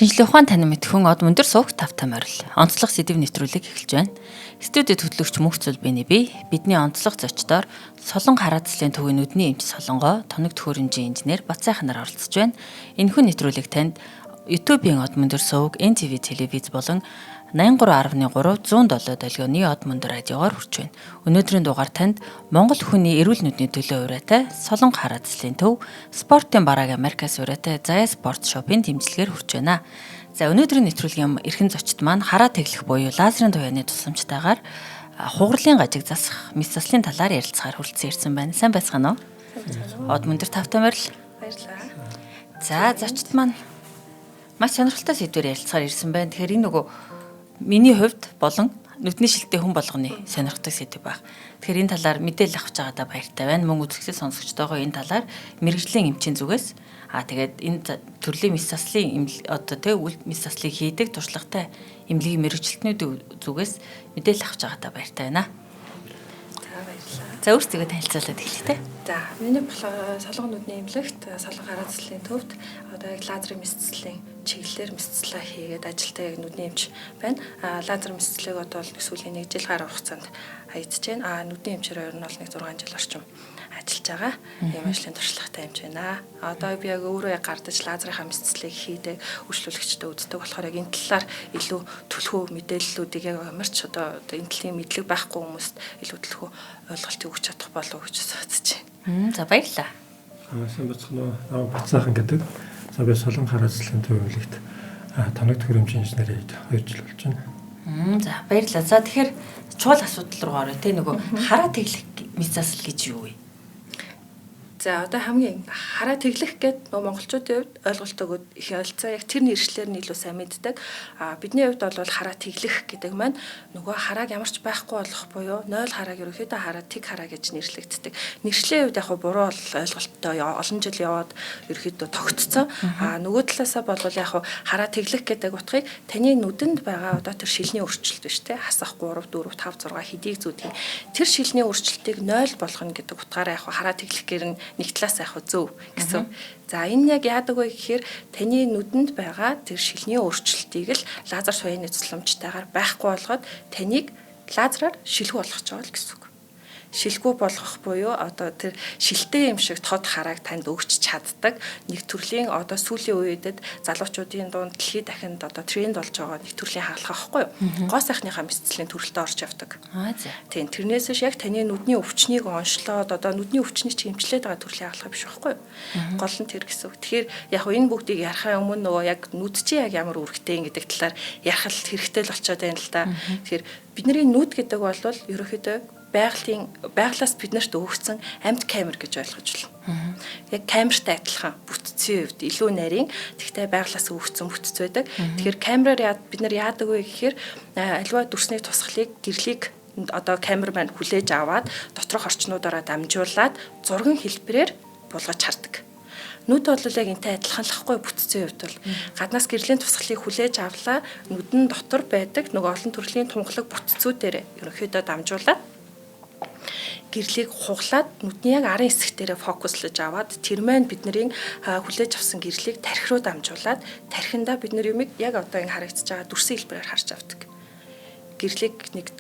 Шинжлэх ухаан танин мэдхүн од өндөр суух тавтай морил. Онцлог сэдв нэвтрүүлэг эхэлж байна. Студид хөтлөгч Мөнх Зүлбэний бие бидний онцлог зочдоор Солон хараацлын төвийн нүдний эмч Солонгоо тоног төхөөрөмжийн инженер Бацайхан нар оролцож байна. Энэхүү нэвтрүүлэг танд YouTube-ийн од өндөр сууг NTV телевиз болон 83.3 107 долгионы од өндөр радиогоор хүрч байна. Өнөөдрийн дугаар танд Монгол хүний эрүүл нүдний төлөө ураатай Солон хараацлын төв спортын барааг Америкаас ураатай Зая спорт шопын дэмжлэгээр хүрч байна. За өнөөдрийн нэвтрүүлгийн эрхэм зочд маань хараа тэглэх буюу лазерын туяаны тусламжтайгаар хугарлын гажиг засах мэс заслын талаар ярилцахаар хүрэлцэн ирсэн байна. Сайн байцгаана уу? Од өндөр тавтай морил. Баярлалаа. За зочд маань маш сонирхолтой сэдвээр ярилцахаар ирсэн байна. Тэгэхээр энэ нөгөө миний хувьд болон нүдний шилтэй хүн болгоны сонирхдаг сэдв баг. Тэгэхээр энэ талаар мэдээлэл авч байгаадаа баяртай байна. Мөн үзэгчид сонсогчдоогоо энэ талаар мэрэгжлийн эмчийн зүгээс тэгээд энэ төрлийн мэс заслын мэс заслыг хийдэг туршлагатай эмнэлгийн мэрэгчлэтнүүд зүгээс мэдээлэл авч байгаадаа баяртай байна. За баярлалаа. За өөрсдөө танилцуулаад эхлэе. За миний солон нүдний эмнэлэгт солон хараацлын төвд яг лазерын мэс заслын чиглэлээр мэс заслаа хийгээд ажилтаа яг нүдний эмч байна. Лазер мэс заслыг одоо сүүлийн 1 жил гаруй хугацаанд хаягдж байна. Нүдний эмчээр ер нь бол 1 6 жил орчим ажиллаж байгаа. Ийм ажлын туршлагатай эмч байна. Одоо би яг өөрөө яг гардаж лазерын мэс заслыг хийдэг, үйлчлүүлэгчтэй үздэг болохоор яг энэ талаар илүү төлхөө мэдээллүүдийг яг ямарч одоо энэ талын мэдлэг байхгүй хүмүүст илүү төлхөө ойлголт өгч чадах болов уу гэж бодож байна. За баярлалаа. Сайн бацхан уу. Бацайхан гэдэг. За би Солон хараацлын төв эмнэлэгт тоног төхөөрөмжийн инженер 2 жил болж байна. За баярлалаа. За тэгэхээр чухал асуудал руу оръё те нөгөө хараа тэглэх мэс засал гэж юу вэ? За одоо хамгийн хараа тэглэх гэдэг монголчуудын хувьд ойлголт өгöd их ойлцоо яг тэр нэршлэр нь илүү сайн мэддэг. Бидний хувьд бол хараа тэглэх гэдэг маань нөгөө харааг ямарч байхгүй болох буюу 0 харааг ерөнхийдөө хараа тэг хараа гэж нэрлэгддэг. Нэршлийн хувьд яг буруу ойлголттой олон жил яваад ерөнхийдөө тогтцсон. Нөгөө талаасаа бол яг хараа тэглэх гэдэг утгыг таны нүдэнд байгаа одоо тэр шилний өөрчлөлт биш те хасах 3 4 5 6 хэдийг зүүдгийн тэр шилний өөрчлөлтийг 0 болгоно гэдэг утгаараа яг хараа тэглэх гэр нь нэг талаас яг зөв гэсэн. За энэ яг яадаг вэ гэхээр таны нүдэнд байгаа тэр шилний өөрчлөлтийг л лазер туяаны тусламжтайгаар байхгүй болгоод таныг лазераар шилгүү болгож байгаа л гэсэн үг. Шилгүү болгох буюу одоо тэр шилтэй юм шиг тод харааг танд өгч чаддаг нэг төрлийн одоо сүүлийн үедэд залуучуудын дунд дэлхийд дахинд одоо тренд болж байгаа нэг төрлийн хаалга байхгүй юу? Гоо сайхныхаа мэс заслын төрөлтөд орж явдаг. Тийм тэрнээс яг таны нүдний өвчнийг онцлоод одоо нүдний өвчнийг чимчлээд байгаа төрлийн хаалга биш байхгүй юу? Гол нь тэр гэсэн үг. Тэгэхээр яг энэ бүгдийг ярахаа өмнө нөгөө яг нүд чи яг ямар үүрэгтэй гэдэг талаар ярих хэрэгтэй л болчиход байна л да. Тэгэхээр бидний нүд гэдэг бол ерөөхдөө байгалаас биднэрт өгөгдсөн амьд камер гэж ойлгож байна. Яг камертай адилхан бүтцийн хувьд илүү нарийн тэгтээ байгалаас өгөгдсөн бүтц байдаг. Тэгэхээр камераар бид нар яадаг вэ гэхээр аливаа дүрсний тусгалыг гэрлийг одоо камер маань хүлээж аваад доторх орчнуудаараа дамжуулаад зурган хэлбэрээр булгаж хардаг. Нүд бол яг энтэй адилхан л ахгүй бүтцийн хувьд бол гаднаас гэрлийн тусгалыг хүлээж авлаа нүдэн дотор байдаг нөгөө олон төрлийн тунгалаг бүтцүүдээр ерөнхийдөө дамжуулаад гэрлийг хуглаад нүдний яг арын хэсэг дээрээ фокуслаж аваад тэр маань бидний хүлээж авсан гэрлийг тархи руу дамжуулаад тархиндаа бид нар юмыг яг одоо ингэ харагдаж байгаа дүрсэн хэлбэрээр харж авдаг. Гэрлийг нэг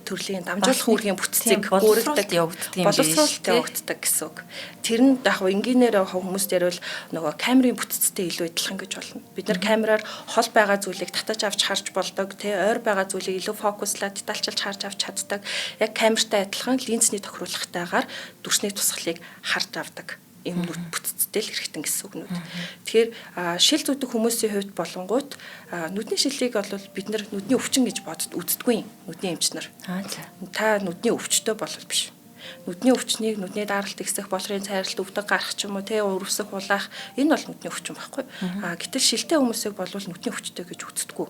төрлийн дамжуулах үүргийн бүтцийг өөрөлдөг боловсруулалт явагддаг гэсэн үг. Тэр нь яг энгийнээр хүмүүс дээр бол нөгөө камерын бүтцтэй илүү адилхан гэж болно. Бид нар камераар хол байгаа зүйлийг татаж авч харж болдог, ойр байгаа зүйлийг илүү фокуслаад детальчилж харж авч чаддаг. Яг камертай адилхан линзний тохируулгатайгаар дүрсний тусгалыг харж авдаг. Ийм нүд бүтцтэй л хэрэгтэн гэсэн үг нүд. Тэгэхээр шил зүтг хүмүүсийн хувьд болонгууд нүдний шилийг бол бид нар нүдний өвчин гэж үздэггүй нүдний эмч нар. Та нүдний өвчтөй болол биш. Нүдний өвчнийг нүдний даралт ихсэх, болрын цайралт, өвдөг гарах ч юм уу, урвсах, улаах энэ бол нүдний өвчин байхгүй. Гэтэл шилтэй хүмүүсийг бол нүдний өвчтөй гэж үздэггүй.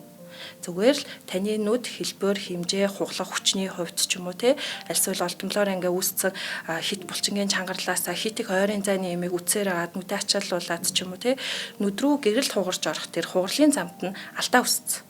Зүгээр л таны нүд хэлбэр хэмжээ хуглах хүчний хувьд ч юм уу альсвал олдмолоор ингээ үүссэн хит булчингийн чангарлаасаа хит их ойрын зайны ямиг үцээр агаад нүдэ ачаалуулаад ч юм уу нүд рүү гэрэл хугарч орох тэр хугарлын замд нь алдаа үүссэн.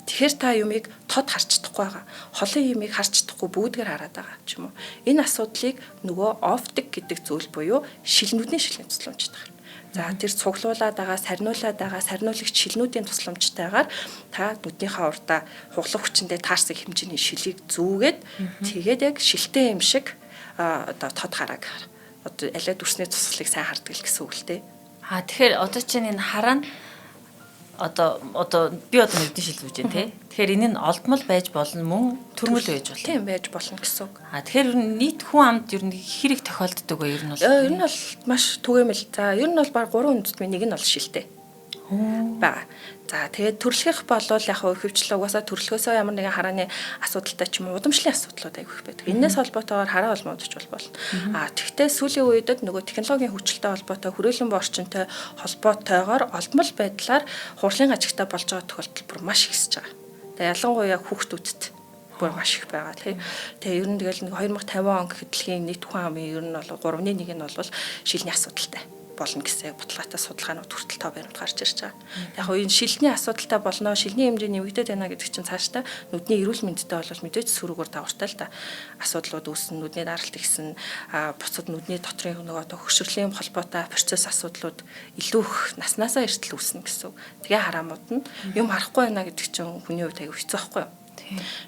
Тэгэхээр та юмыг тод харж чадахгүй байгаа. Холын юмыг харж чадахгүй бүүдгээр хараад байгаа ч юм уу. Энэ асуудлыг нөгөө оптик гэдэг зүйл буюу шилнүүдний шилний тусламжтай. За тэр цуглуулад байгаа, сарниулаад байгаа, сарниулагч шилнүүдийн тусламжтайгаар та нүднийхээ урдаа хугалах хүчиндээ таарсан хэмжээний шилийг зүүгээд тэгээд яг шилтэй юм шиг одоо тод харааг одоо алиад дүрсний тусгалыг сайн хардаг л гэсэн үг л дээ. Тэгэхээр одоо чинь энэ хараа нь одоо би одоо нүдний шил зүүж байна тий. Тэгэхээр энэ нь олдмол байж болно мөн төрмөл байж болно. Тийм байж болно гэсэн үг. Тэгэхээр нийт хүн амд ер нь хэрэг тохиолддог вэ ер нь бол? Ер нь бол маш түгээмэл. За ер нь бол баг 3 үндэстний нэг нь бол шилтэй. Бага. За тэгээд төрөлхөх болвол яг хөвчлөө угаасаа төрөлхөөсөө ямар нэгэн харааны асуудалтай ч юм уу удамшлын асуудлууд айгүйх байдаг. Энээс холбоотойгоор хараа холмоодч болно. Тэгвэл сүүлийн үедэд нөгөө технологийн хөгжилтэй холбоотой хүрээлэн орчинтой холбоотойгоор олдмол байдлаар хурлын ажигтай болж байгаа тохиолдол бүр маш ихсэж байгаа. Тэгээд ялангуяа хүүхдүүдэд бүр маш их байгаа тийм. Тэгээ ер нь тэгэл нэг 2050 он гэхэд дэлхийн нийт хүн амын ер нь бол 3-ны 1 нь бол шилний асуудалтай болно гэсэн бодлоготой судалгаанууд хүртэл тоо баримт гарч ирж байгаа. Яг нь энэ шилний асуудалтай болно, шилний хэмжээ нэмэгдээд байна гэдэг чинь цаашдаа нүдний эрүүл мэндэд бол мэдээж сүрүүгээр давартай л да. Асуудлууд үүснэ, нүдний даралт ихсэн, буцад нүдний дотрын нөгөө хөгшрөлийн холбоотой процесс асуудлууд илүү их наснаасаа эртэл үүснэ гэсэн. Тэгээ хараамууд нь юм харахгүй байна гэдэг чинь хүний хувьд аягүй хэцүү байхгүй юу?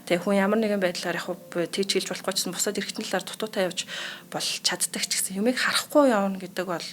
Тэгээ хүн ямар нэгэн байдлаар яг тийчилж болохгүй ч гэсэн бусад эргэтнэлээр дутуутай явж бол чаддаг ч гэсэн юмыг харахгүй явна гэдэг бол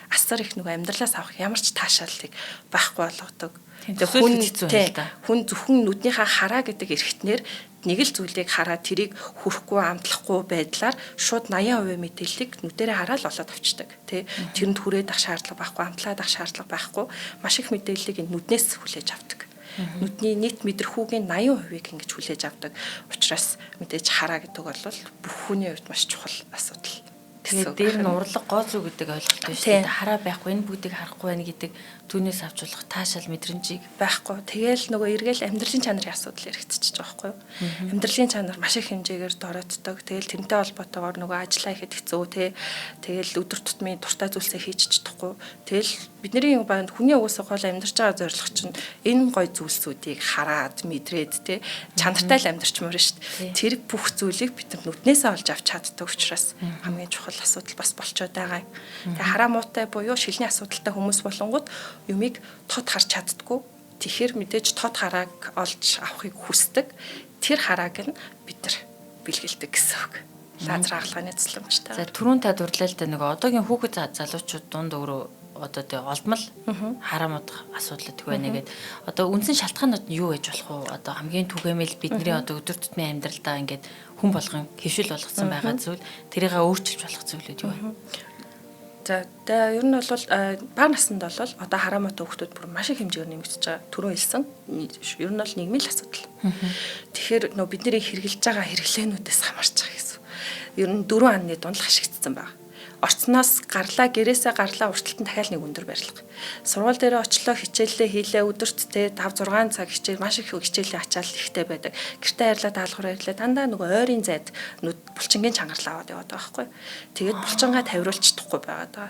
асар их нөгөө амьдралаас авах ямар ч таашааллыг байхгүй болгодог. Тэгээ хүн зөвхөн нүднийхээ хараа гэдэг эргэтнээр нэг л зүйлийг хараад тэрийг хүрхгүй амтлахгүй байдлаар шууд 80% мэдээллийг нүдэрээ хараад олоод авчдаг. Тэрэнд хүрээд ах шаардлага байхгүй, амтлаад ах шаардлага байхгүй маш их мэдээллийг нүднээс хүлээж авдаг. Нүдний нийт мэдрэхүүгийн 80%-ийг ингэж хүлээж авдаг. Учираас мэдээж хараа гэдэг бол бүх хүний хувьд маш чухал асуудал. Тэгээд дээр нь урлаг гоо зүү гэдэг ойлголт байна шүү дээ. Хараа байхгүй, энэ бүгдийг харахгүй байна гэдэг түүнээс авч болох таашаал мэдрэмжийг байхгүй. Тэгээл нөгөө эргээл амьдралын чанарын асуудал яригдчихэж байгаа байхгүй юу? Амьдралын чанар маш их хэмжээгээр дорооддог. Тэгээл тэрнтэй холбоотойгоор нөгөө ажиллаа ихэд хэцүү те. Тэгээл өдөр тутмын дуртай зүйлсээ хийж чадахгүй. Тэгээл бидний банд хүний угсаа гол амьдарч байгаа зорилго чинь энэ гой зүйлсүүдийг хараад мэдрээд те чанартай л амьдарчмаар шүү дээ. Тэр бүх зүйлийг бид нүднээсээ олж авч чаддаг учраас хамгийн чухал асуудал бас болчиход байгаа юм. Тэгээ хараа муутай буюу шилний асуудалтай хүмүүс болонгууд юмыг тод харж чаддгүй. Тэгэхээр мэдээж тод харааг олж авахыг хүсдэг. Тэр харааг нь бид нар бэлгэлдэг гэсэн үг. Лазер хаалганы тусламжтай. За түрүүн та дурлаа л да нэг одоогийн хүүхэд залуучууд дунд өөрөө одоо тэг олдмол хараамууд асуудал их байна гэдэг. Одоо үндсэн шалтгаанууд нь юу байж болох вэ? Одоо хамгийн түгээмэл бидний одоо өдөр тутмын амьдралдаа ингээд хүн болгон хэвшил болгоцсон байгаа зүйл тэрийгээ өөрчилж болох зүйлүүд юу вэ? За ер нь бол бага наснд бол одоо хараамаатай хүүхдүүд бүр маш их хэмжээгээр нэмэгдэж байгаа. Түрүүн хэлсэн. Ер нь бол нийгмийн л асуудал. Тэгэхээр нөө бидний хэрэгжилж байгаа хэрэглээнүүдээс хамаарч байгаа гэсэн. Ер нь 4 анны дунд л хашигдсан байна. Орцноос гарлаа, гэрээсээ гарлаа, урталтан дахиад нэг өндөр барилга. Сургууль дээр очлоо, хичээлээ хийлээ, өдөрт 5-6 цаг хичээл, маш их хичээлээ ачаал ихтэй байдаг. Гэртээ хайрлаа, даалгавар ярьлаа, дандаа нөгөө ойрын зайд булчингийн чангарлаа аваад яваад байгаа байхгүй. Тэгээд булчингаа тавируулчихдаггүй байгаа даа.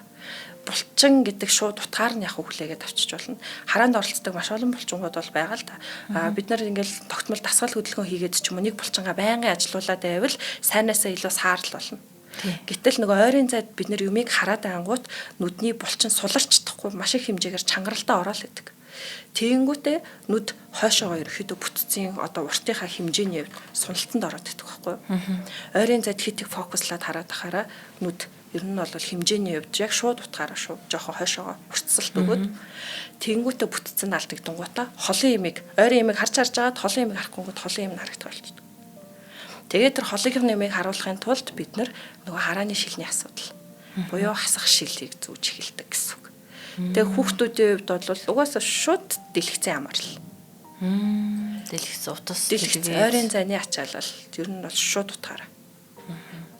Булчин гэдэг шууд утгаар нь яг хүлээгээд авчиж болно. Хараанд оролцдог маш олон булчингууд бол байгаа л да. Бид нар ингээл тогтмол дасгал хөдөлгөөн хийгээд ч юм уу нэг булчингаа байнгын ажилуулад байвал сайнаасаа илүү саарл болно. Гэтэл нөгөө ойрын зайд бид нэр юмыг хараад ангуут нүдний булчин суларчдахгүй маш их хэмжээгээр чангаралтаа ороод идэг. Тэгэнгүүтээ нүд хойшоогоо ерөөхдөө бүтцийн одоо уртынхаа хэмжээний хувьд суналтанд ороод идэг байхгүй юу? Ойрын зайд хитийг фокуслаад хараад ахаараа нүд ер нь бол хэмжээний хувьд яг шууд утгаараа шууд жоохон хойшоогоо уртсалт өгөөд тэгэнгүүтээ бүтцэн алдагдангуудаа холын имийг ойрын имийг харж байгаад холын имийг харахгүйгүүд холын им харагдах болчихдог. Тэгээд тэр холын нэмийг харуулахын тулд бид нөгөө харааны шилний асуудал буюу хасах шилийг зүүж эхэлдэг гэсэн үг. Тэгээд хүүхдүүдийн хувьд бол угаасаа шууд дэлгэцэн амарл. Дэлгэц утас дэлгэц ойрын зайны ачаалал ер нь бол шууд утгаараа.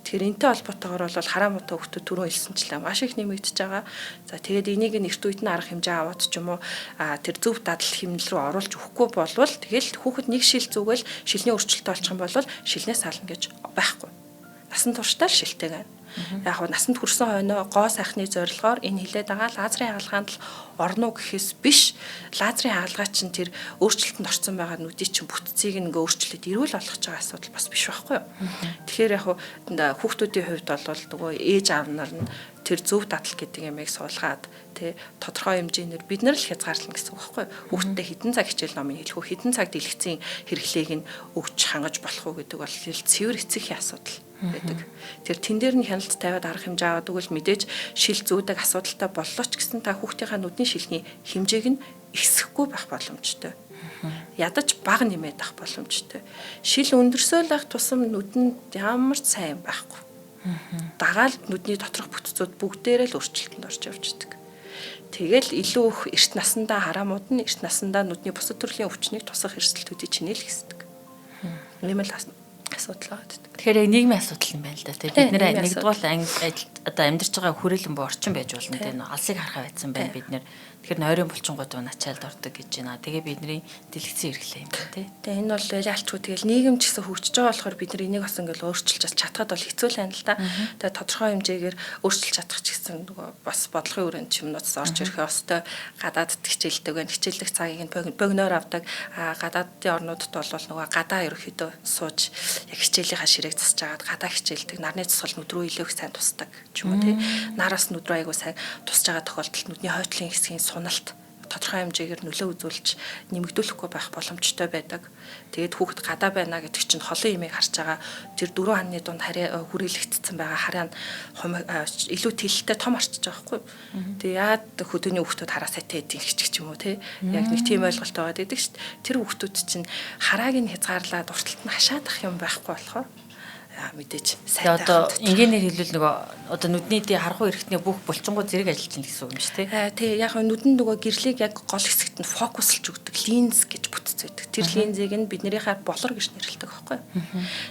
Тэгэхээр энэтэй холбоотойгоор бол хараамуутай хүүхдүүд түрүү хэлсэнчлээ маш их нэмэгдэж байгаа. За тэгээд энийг нэрт үйд нь арга хэмжээ аваад ч юм уу тэр зөв дадал хэмнэл рүү оруулж өгөхгүй болвол тэгэл хүүхэд нэг шил зүгэл шилний өөрчлөлт олчих юм бол шилнээс сална гэж байхгүй. Насан туршдаа шилтэй гэнэ. Яг нь насанд хүрсэн хойноо гоо сайхны зорилгоор энэ хилээд байгаа лазерын хаалгаанд л орно гэхээс биш лазерын хаалгаа чинь тэр өөрчлөлтөнд орсон байгаа нүдийн чинь бүтцийг ингээ өөрчлөлт эрүүл болгож байгаа асуудал бас биш байхгүй юу. Тэгэхээр яг хүүхдүүдийн хувьд бол нөгөө ээж аав нар нь тэр зөв дадал гэдэг ямыг суулгаад тий тодорхой хэмжээгээр бид нар л хязгаарлана гэсэн үг байхгүй юу? Хүүхдэд хэдэн цаг хичээл номыг хэлэх үү, хэдэн цаг дэлгэцийн хэрэглээг нь өгч хангаж болох уу гэдэг бол цэвэр эцэгхийн асуудал байдаг. Тэр тэн дээр нь хяналт тавиад арга хэмжээ аваад өгвөл мэдээж шил зүүдэг асуудалтай боллоо ч гэсэн та хүүхдийнхаа нүдний шилний хэмжээг нь ихсэхгүй байх боломжтой. Ядаж бага нэмээд авах боломжтой. Шил өндөрсөөл байх тусам нүдэнд ямар ч сайн байхгүй. Дагаал нүдний доторх бүтцүүд бүгдээрээ л өөрчлөлтөнд орж явж идэг. Тэгэл илүү их эрт насандаа хараамууд нь эрт насандаа нүдний бусад төрлийн өвчнийг тусах эрсдэлтүүдийг чинээл хэсдэг. Ийм л асуудал байдаг. Тэгэхээр яг нийгмийн асуудал юм байна л да. Бид нэр нэгдүгээр ажилд одоо амьдарч байгаа хүрээлэн буй орчин байж болно тийм алсыг харахаа байсан байна бид нэр. Тэгэхээр нойрын булчингууд унаачаалд ордог гэж байна. Тэгээ бидний дэлгэцэн хэрэглээ юм байна тийм. Тэгээ энэ бол яалчгүй тэгэл нийгэм ч гэсэн хөгжиж байгаа болохоор бид нар энийг бас ингээл өөрчилж чадхад бол хэцүү л байна л да. Тэгээ тодорхой хэмжээгээр өөрчилж чадах ч гэсэн нөгөө бас бодлогын өрөөнд юмнуудаас орж ирэх ёстой. Гадаадд хичээлдэг байна. Хичээлдэг цагийг нь богиноор авдаг. Гадаадын орнуудад бол нөгөө гадаа ерөөхдөө сууж яг хичээлийнхаа ширээг засаж агаад гадаа хичээлдэг. Нарны цусгал нүд рүү илүү их сайн тусдаг ч юм уу тий. Нараас нүд рүү айгуу сайн тусаж байгаа тохиолдолд нүдний хойтлын хэсгийн суналт тодорхой хэмжээгээр нөлөө үзүүлж нэмэгдүүлэхгүй байх боломжтой байдаг. Тэгээд хүүхэд гадаа байна гэдэг чинь холын имийг харж байгаа тэр дөрөв ханны дунд хүрээлэгдсэн байгаа хараа илүү тэлэлтэй том арчиж байгаа байхгүй. Тэгээд яад хөдөөний хүүхдүүд хараа сайтай эдийн хиччих ч юм уу тий. Яг нэг тийм ойлголт байгаа гэдэг шүү дээ. Тэр хүүхдүүд чинь харааг нь хязгаарлаад урталт нь хашаадах юм байхгүй болохоор мэдээж сайн одоо ингээр хэлвэл нөгөө одоо нүдний дэ харахгүй эрэхтний бүх булчингууд зэрэг ажиллаж байна гэсэн үг юм шүү дээ. Тий яг нүдэнд нөгөө гэрлийг яг гол хэсэгт нь фокуслж өгдөг линз гэж бүтц байдаг. Тэр линзийг нь биднийхээ болор гэж нэрлэдэг байхгүй.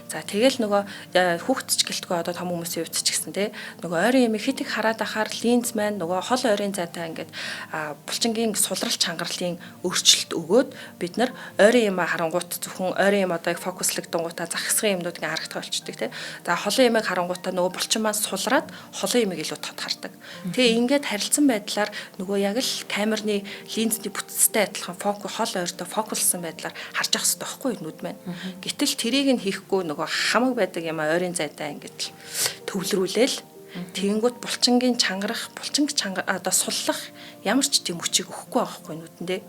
За тэгэл нөгөө хүүхдч гэлтгөө одоо том хүмүүсийн хувьд ч гэсэн тий нөгөө ойрын ямиг хит их хараад ахаар линз маань нөгөө хол ойрын зайтай ингээд булчингийн сулрал чангарлын өөрчлөлт өгөөд бид нар ойрын ямаа харангуут зөвхөн ойрын юм одоо яг фокуслагдангуудаа захисгын юмнуудыг харагдах болчдөг. За холын ямиг харангуутаа нөгөө булчин маань сулраад холын ямиг илүү тод хардаг. Тэгээ ингээд харилцсан байдлаар нөгөө яг л камерны линзний бүтцтэй адилхан хол ойртой фокуслсан байдлаар харж явах хэрэгтэй байхгүй нүд маань. Гэтэл тэрийг нь хийхгүй нөгөө хамаг байдаг юм ойрын зайдаа ингээд төвлөрүүлээл тэгэнгүүт булчингийн чангарах, одоо суллах ямар ч тийм хүчийг өгөхгүй байхгүй нүдэндээ.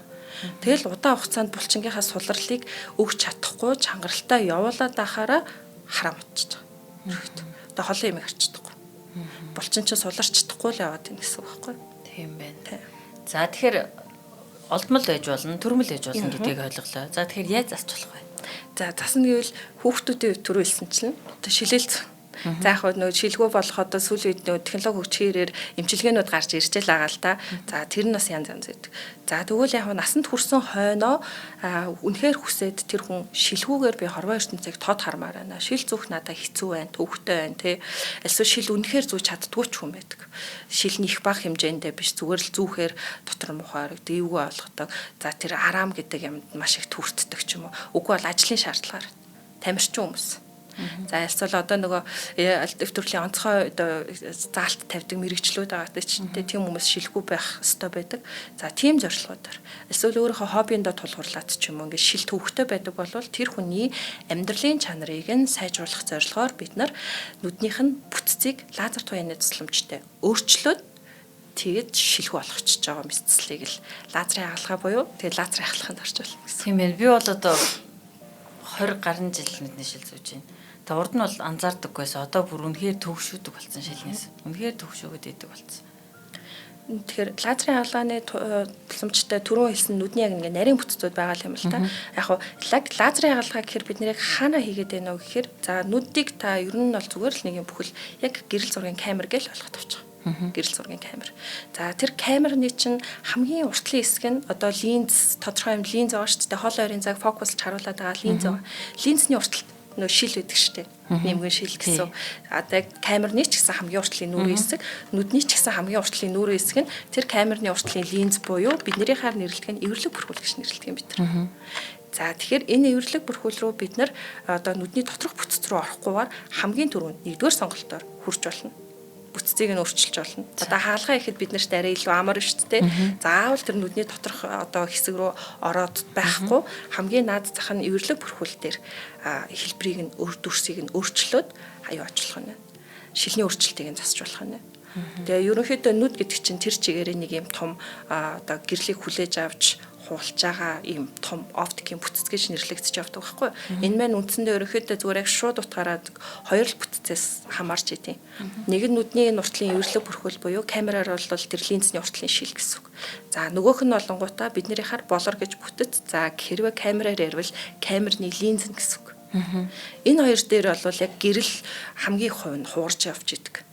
Тэгэл удаан хугацаанд булчингийнхаа сулралыг өгч чадахгүй чангаралтай явуулаад ахаараа хараа мутчих. Одоо холын юм харчдаггүй. Булчин ч суларч чадахгүй л яваад байна гэсэн үг байхгүй. Тийм байна. За тэгэхээр олдмол байж болно, төрмөл байж болно гэдгийг ойлголоо. За тэгэхээр яаж засч болох вэ? За засна гэвэл хүүхдүүдийн төрүүлсэн чинь одоо шилэлц. За яг нөгөө шилгүү болох одоо сүүлийн үед нөгөө технологи хөгжихээр эмчилгээнүүд гарч ирж л байгаа л да. За тэр нь бас янз янз байдаг. За тэгвэл яг насанд хүрсэн хойноо үнэхээр хүсээд тэр хүн шилгүүгээр би хорвоо ертөнцийг тод хармаар байна. Шил зүүх надад хэцүү байна, төвөгтэй байна тий. Эсвэл шил үнэхээр зүүж чаддгүй ч хүн байдаг. Шил нь их бага хэмжээндээ биш зүгээр л зүүхээр дотор мухаар дэвгүй болгодог. За тэр араам гэдэг юмд маш их түртдэг ч юм уу. Үгүй бол ажлын шаардлагаар тамирчин хүмүүс. За эсвэл одоо нөгөө аль төрлийн онцгой одоо заалт тавьдаг мэрэгчлүүд байгаа чинь тийм хүмүүс шилгүй байх ёстой байдаг. За тийм зорилгоодоор эсвэл өөрийнхөө хоббиндоо тулгуурлаад ч юм уу ингээд шил төвхтэй байдаг бол тэр хүний амьдралын чанарыг нь сайжруулах зорилгоор бид нар нүднийх нь бүтцийг лазер туяаны тусламжтай өөрчлөөд тэгээд шилхүү болгочихж байгаа мэдслийг л лазерын хаалгаа буюу тэгээд лазерын хаалганд орж болно гэсэн. Тийм ээ. Би бол одоо 20 гаруй жил нүдний шил зүүж байна. Тэгээ урд нь бол анзаардаггүйсэн. Одоо бүр үнэхээр төвшөөдөг болсон шилнээс. Үнэхээр төвшөөгд идэг болсон. Тэгэхээр лазерын хаалганы тусламжтай түрүү хэлсэн нүдний яг ингээ нарийн бүтцүүд байгаа юм л та. Яг лазерын хаалгаа гэхээр бид нэр хаана хийгээд байна вэ гэхээр за нүдийг та ер нь бол зүгээр л нэг юм бүхэл яг гэрэл зургийн камер гэж ойлгох тавьчих. Гэрэл зургийн камер. За тэр камерны чинь хамгийн уртлын хэсэг нь одоо линз тодорхой юм линз байгаа шүү дээ. Хол ойрын цаг фокуслж харуулдаг байгаа линз байгаа. Линзний урталт нөө шил байдаг шүү дээ. Нэмгэн шил гэсэн. Одоо камерны ч гэсэн хамгийн уртлын нүрийн хэсэг, нүдний ч гэсэн хамгийн уртлын нүрийн хэсэг нь тэр камерны уртлын линз буюу бидний хаар нэрлэдэг нь эвэрлэг бүрхүүл гэж нэрлэдэг юм бид нар. За тэгэхээр энэ эвэрлэг бүрхүүл рүү бид нар одоо нүдний доторх бүтц рүү орохгүйгээр хамгийн түрүүнд нэгдүгээр сонголтоор хүрч болно. Бүтцийг нь өөрчилж болно. Одоо хаалгаа ихэд бид нарт арай илүү амар шүү дээ. Заавал тэр нүдний доторх одоо хэсэг рүү ороод байхгүй хамгийн наад зах нь эвэрлэг бүрхүүл дээр хэлбэрийг нь дүрсийг нь өөрчлөөд аюу ажиллах нь. Шилний өөрчлөлтийг нь засч болох нь. Тэгээ ерөнхийдөө нүд гэдэг чинь тэр чигээрээ нэг юм том одоо гэрлийг хүлээж авч хуулж байгаа ийм том оптикийн бүтц гэж нэрлэгдэж явдаг байхгүй. Энэ маань үндсэндээ ерөнхийдөө зүгээр яг шууд утгаараа хоёр л бүтцээс хамаарч идэв. Нэг нь нүдний уртлын эвэрлэг бүрхүүл буюу камераар бол тэр линзний уртлын шил гэсэн үг. За нөгөөх нь олонгуудаа бидний хар болор гэж бүтэц. За хэрвээ камераар ярил камерны линз гэсэн үг. Энэ хоёр дээр бол яг гэрэл хамгийн хувь нь хуурж явж идэг.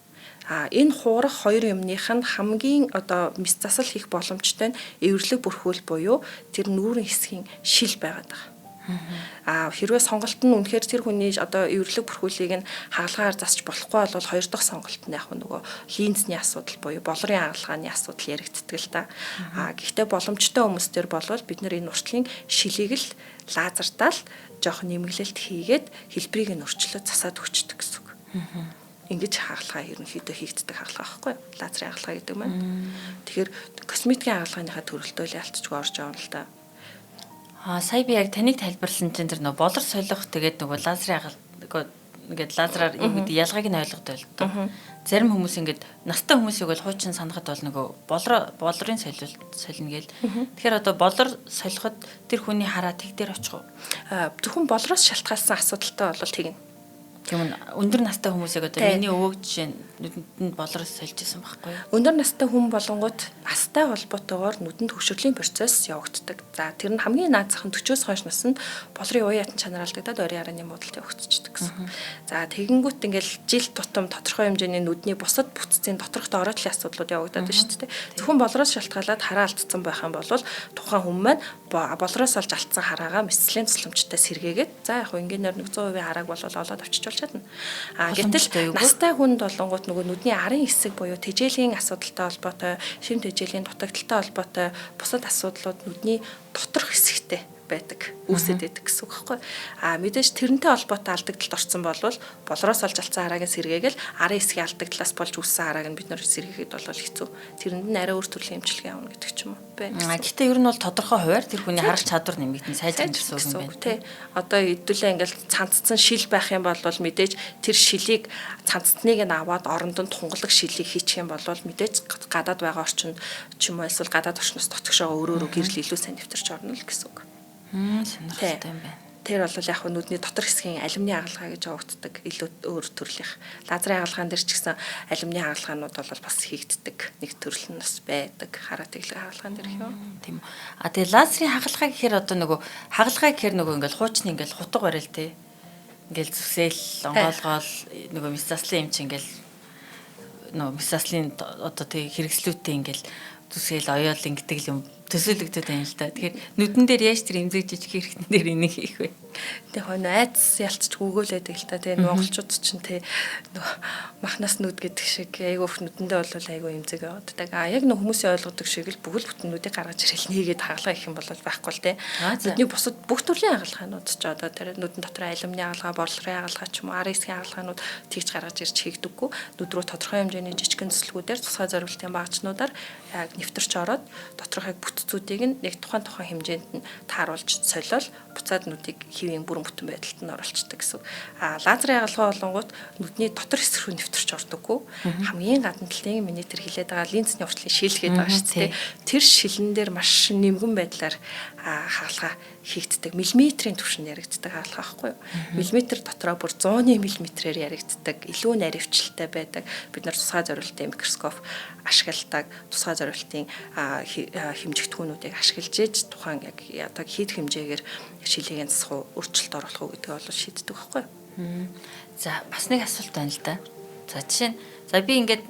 Энэ хуурах хоёр юмных нь хамгийн одоо мэс засал хийх боломжтой нь эвэрлэг бүрхүүл буюу тэр нүүрэн хэсгийн шил байгаад байгаа. Хэрвээ сонголт нь үнэхээр тэр хүний одоо эвэрлэг бүрхүүлийг нь хаалгаар засч болохгүй бол хоёр дахь сонголт нь яг нөгөө линзний асуудал буюу болрын хаалгааны асуудал яригддаг л та. Гэхдээ боломжтой хүмүүстэр болвол бид нэр энэ уртлын шилийг л лазертаа л жоох нэмгэлэлт хийгээд хэлбэрийг нь өөрчлөөд засаад өгчдөг гэсэн үг. Ингэж хаалгаа ерөнхийдөө хийгддэг хаалгаа байхгүй юу? Лазерын хаалгаа гэдэг маань. Тэгэхээр косметикийн хаалгааныхаа төрөлтөө ялцчгүй орж байгаа юм л да. Сая би яг таныг тайлбарласан чинь тэр нөгөө болор солих тэгээд нөгөө лазерын хаалгаа ингээд лазераар юу гэдэг ялгааг нь ойлгохтой л доо. Зарим хүмүүс ингээд настай хүмүүсийг бол хуучин санахад бол нөгөө болрын солино гээл. Тэгэхээр одоо болор солиход тэр хүний хараа тэг дээр очих уу? Зөвхөн болроос шалтгаалсан асуудалтай бол тэгнэ. Тийм өндөр настай хүмүүсийг одоо миний өвөг жишээ нүдэнд болроос сольж исэн байхгүй юу? Өндөр настай хүн болонгууд настай холбоотойгоор нүдэнд хөгшрөлийн процесс явагддаг. За тэр нь хамгийн наад зах нь 40-с хойш наснд болрын уян ятан чанар алдагдаад орийн харааны муудалд явагдчихдаг гэсэн. За тэгэнгүүт ингээл жил тутам тодорхой хэмжээний нүдний бусад бүтцийн доторхтой ороотлын асуудлууд явагдаад байна шүү дээ. Зөвхөн болроос шалтгаалаад хараа алдсан байх юм бол тухайн хүн маань болроос олж алдсан хараагаа мэслийн тусламжтай сэргээгээд за яг ингээр 100% харааг болол олоод авчиж чадна. Гэтэл настай хүнд болонгууд нөгөө нүдний арын хэсэг буюу тэжээлийн асуудалтай холбоотой, шим тэжээлийн дутагдaltaй холбоотой бусад асуудлууд нүдний доторх хэсэгтэй байдаг, үүсэт байдаг гэсэн үг байхгүй. Мэдээж тэрнтэй холбоотой алдагдлалд орсон бол болроос олж алдсан харааг нь сэргээгээл арын хэсгийн алдагдлаас болж үүссэн харааг нь бид нэр сэргээхэд бол хэцүү. Тэрэнд нь арай өөр төрлийн эмчилгээ авна гэдэг ч юм уу байна. Гэхдээ ер нь бол тодорхой хуваар тэр хүний харах чадвар нэмэгдэн сайжирч гэсэн үг юм байна. Тий. Одоо хэдүүлээ ингээл цанцсан шил байх юм бол мэдээж тэр шилийг цанцтныг нь аваад оронд нь тунгалаг шилийг хийчих юм бол мэдээж гадаад байгаа орчинд ч юм уу эсвэл гадаад орчноос дотгошоо өөрөө гэрэл илүү сайн нэвтэрч орно л гэсэн үг. Сонирхолтой юм байна. Тэр бол яг нүдний дотор хэсгийн алюмины хагалгаа гэж явагддаг илүү өөр төрлийн. Лазерын хагалгаан дээр ч гэсэн алюмины хагалгаанууд бол бас хийгддэг. Нэг төрөл нь бас байдаг. Хараа тэглэг хагалгаан дээр юм. Тийм. Тэгээ лазерын хагалгаа гэхээр одоо нөгөө хагалгаа гэхээр нөгөө ингээл хуучны ингээл хутга барил тий. Ингээл зүсэл онгоолгоол нөгөө мэс заслын эмч ингээл нөгөө мэс заслын одоо тий хэрэгслүүтэй ингээл зүсэл оёол ингэдэг юм төсөөлөгдөд байна л да. Тэгэхээр нүдэн дээр яаж тэр эмзэг жижиг хэрэгтэн дээр энийг хийх вэ? Тэгээ хонь айц ялцч гүгөөлэдэг л та. Тэгээ монголчууд чинь тий махнаас нүд гэдэг шиг айгуу их нүдэндээ бол айгуу эмзэг явагддаг. Яг нэг хүмүүсийн ойлгодог шиг л бүгд бүтэн нүдийг гаргаж ирэл нээгээд хагалгаа их юм бол байхгүй л тий. Нүдний бусад бүх төрлийн хагалгаанууд ч одоо тэр нүдэн дотор алюмины хагалгаа, болрын хагалгаа ч юм уу, арын хэсгийн хагалгаанууд тэгж гаргаж ирж хийгдэггүй. Нүд рүү тодорхой хэмжээний жижигхэн цэцлэгүүдээр тусгай зориултын багцнуудаар яг нэвтэрч ороод доторх яг бүтцүүдийг нь яг тухайн хэмжээнд нь тааруулж солиол буцаад нүдийг хэвийн бүрэн бүтэн байдалд нь оруулцдаг гэсэн. Лазерын хагалгаа болонгууд нүдний дотор хэсэг рүү нэвтэрч ордоггүй. Хамгийн гадна талын миний тэр хилээд байгаа линзний уртлын шилгээд байгаа шүү дээ. Тэр шилэн дээр маш нэмгэн байдлаар хагалгаа хийгддэг. Миллиметрийн түвшинд яригддаг хаалга байхгүй юу? Миллиметр дотроо бүр 100 мм-ээр яригддаг. Илүү наривчлалтай байдаг. Бид нар тусгай зориултын микроскоп ашигладаг. Тусгай зориултын хэмжигдэхүүнүүдийг ашиглаж иж тухайн яг одоо хийх хэмжээгээр шилийг засах уу, өөрчлөлт оруулах уу гэдгийг бол шийддэг байхгүй юу? За бас нэг асуулт байна л да. За жишээ нь би ингээд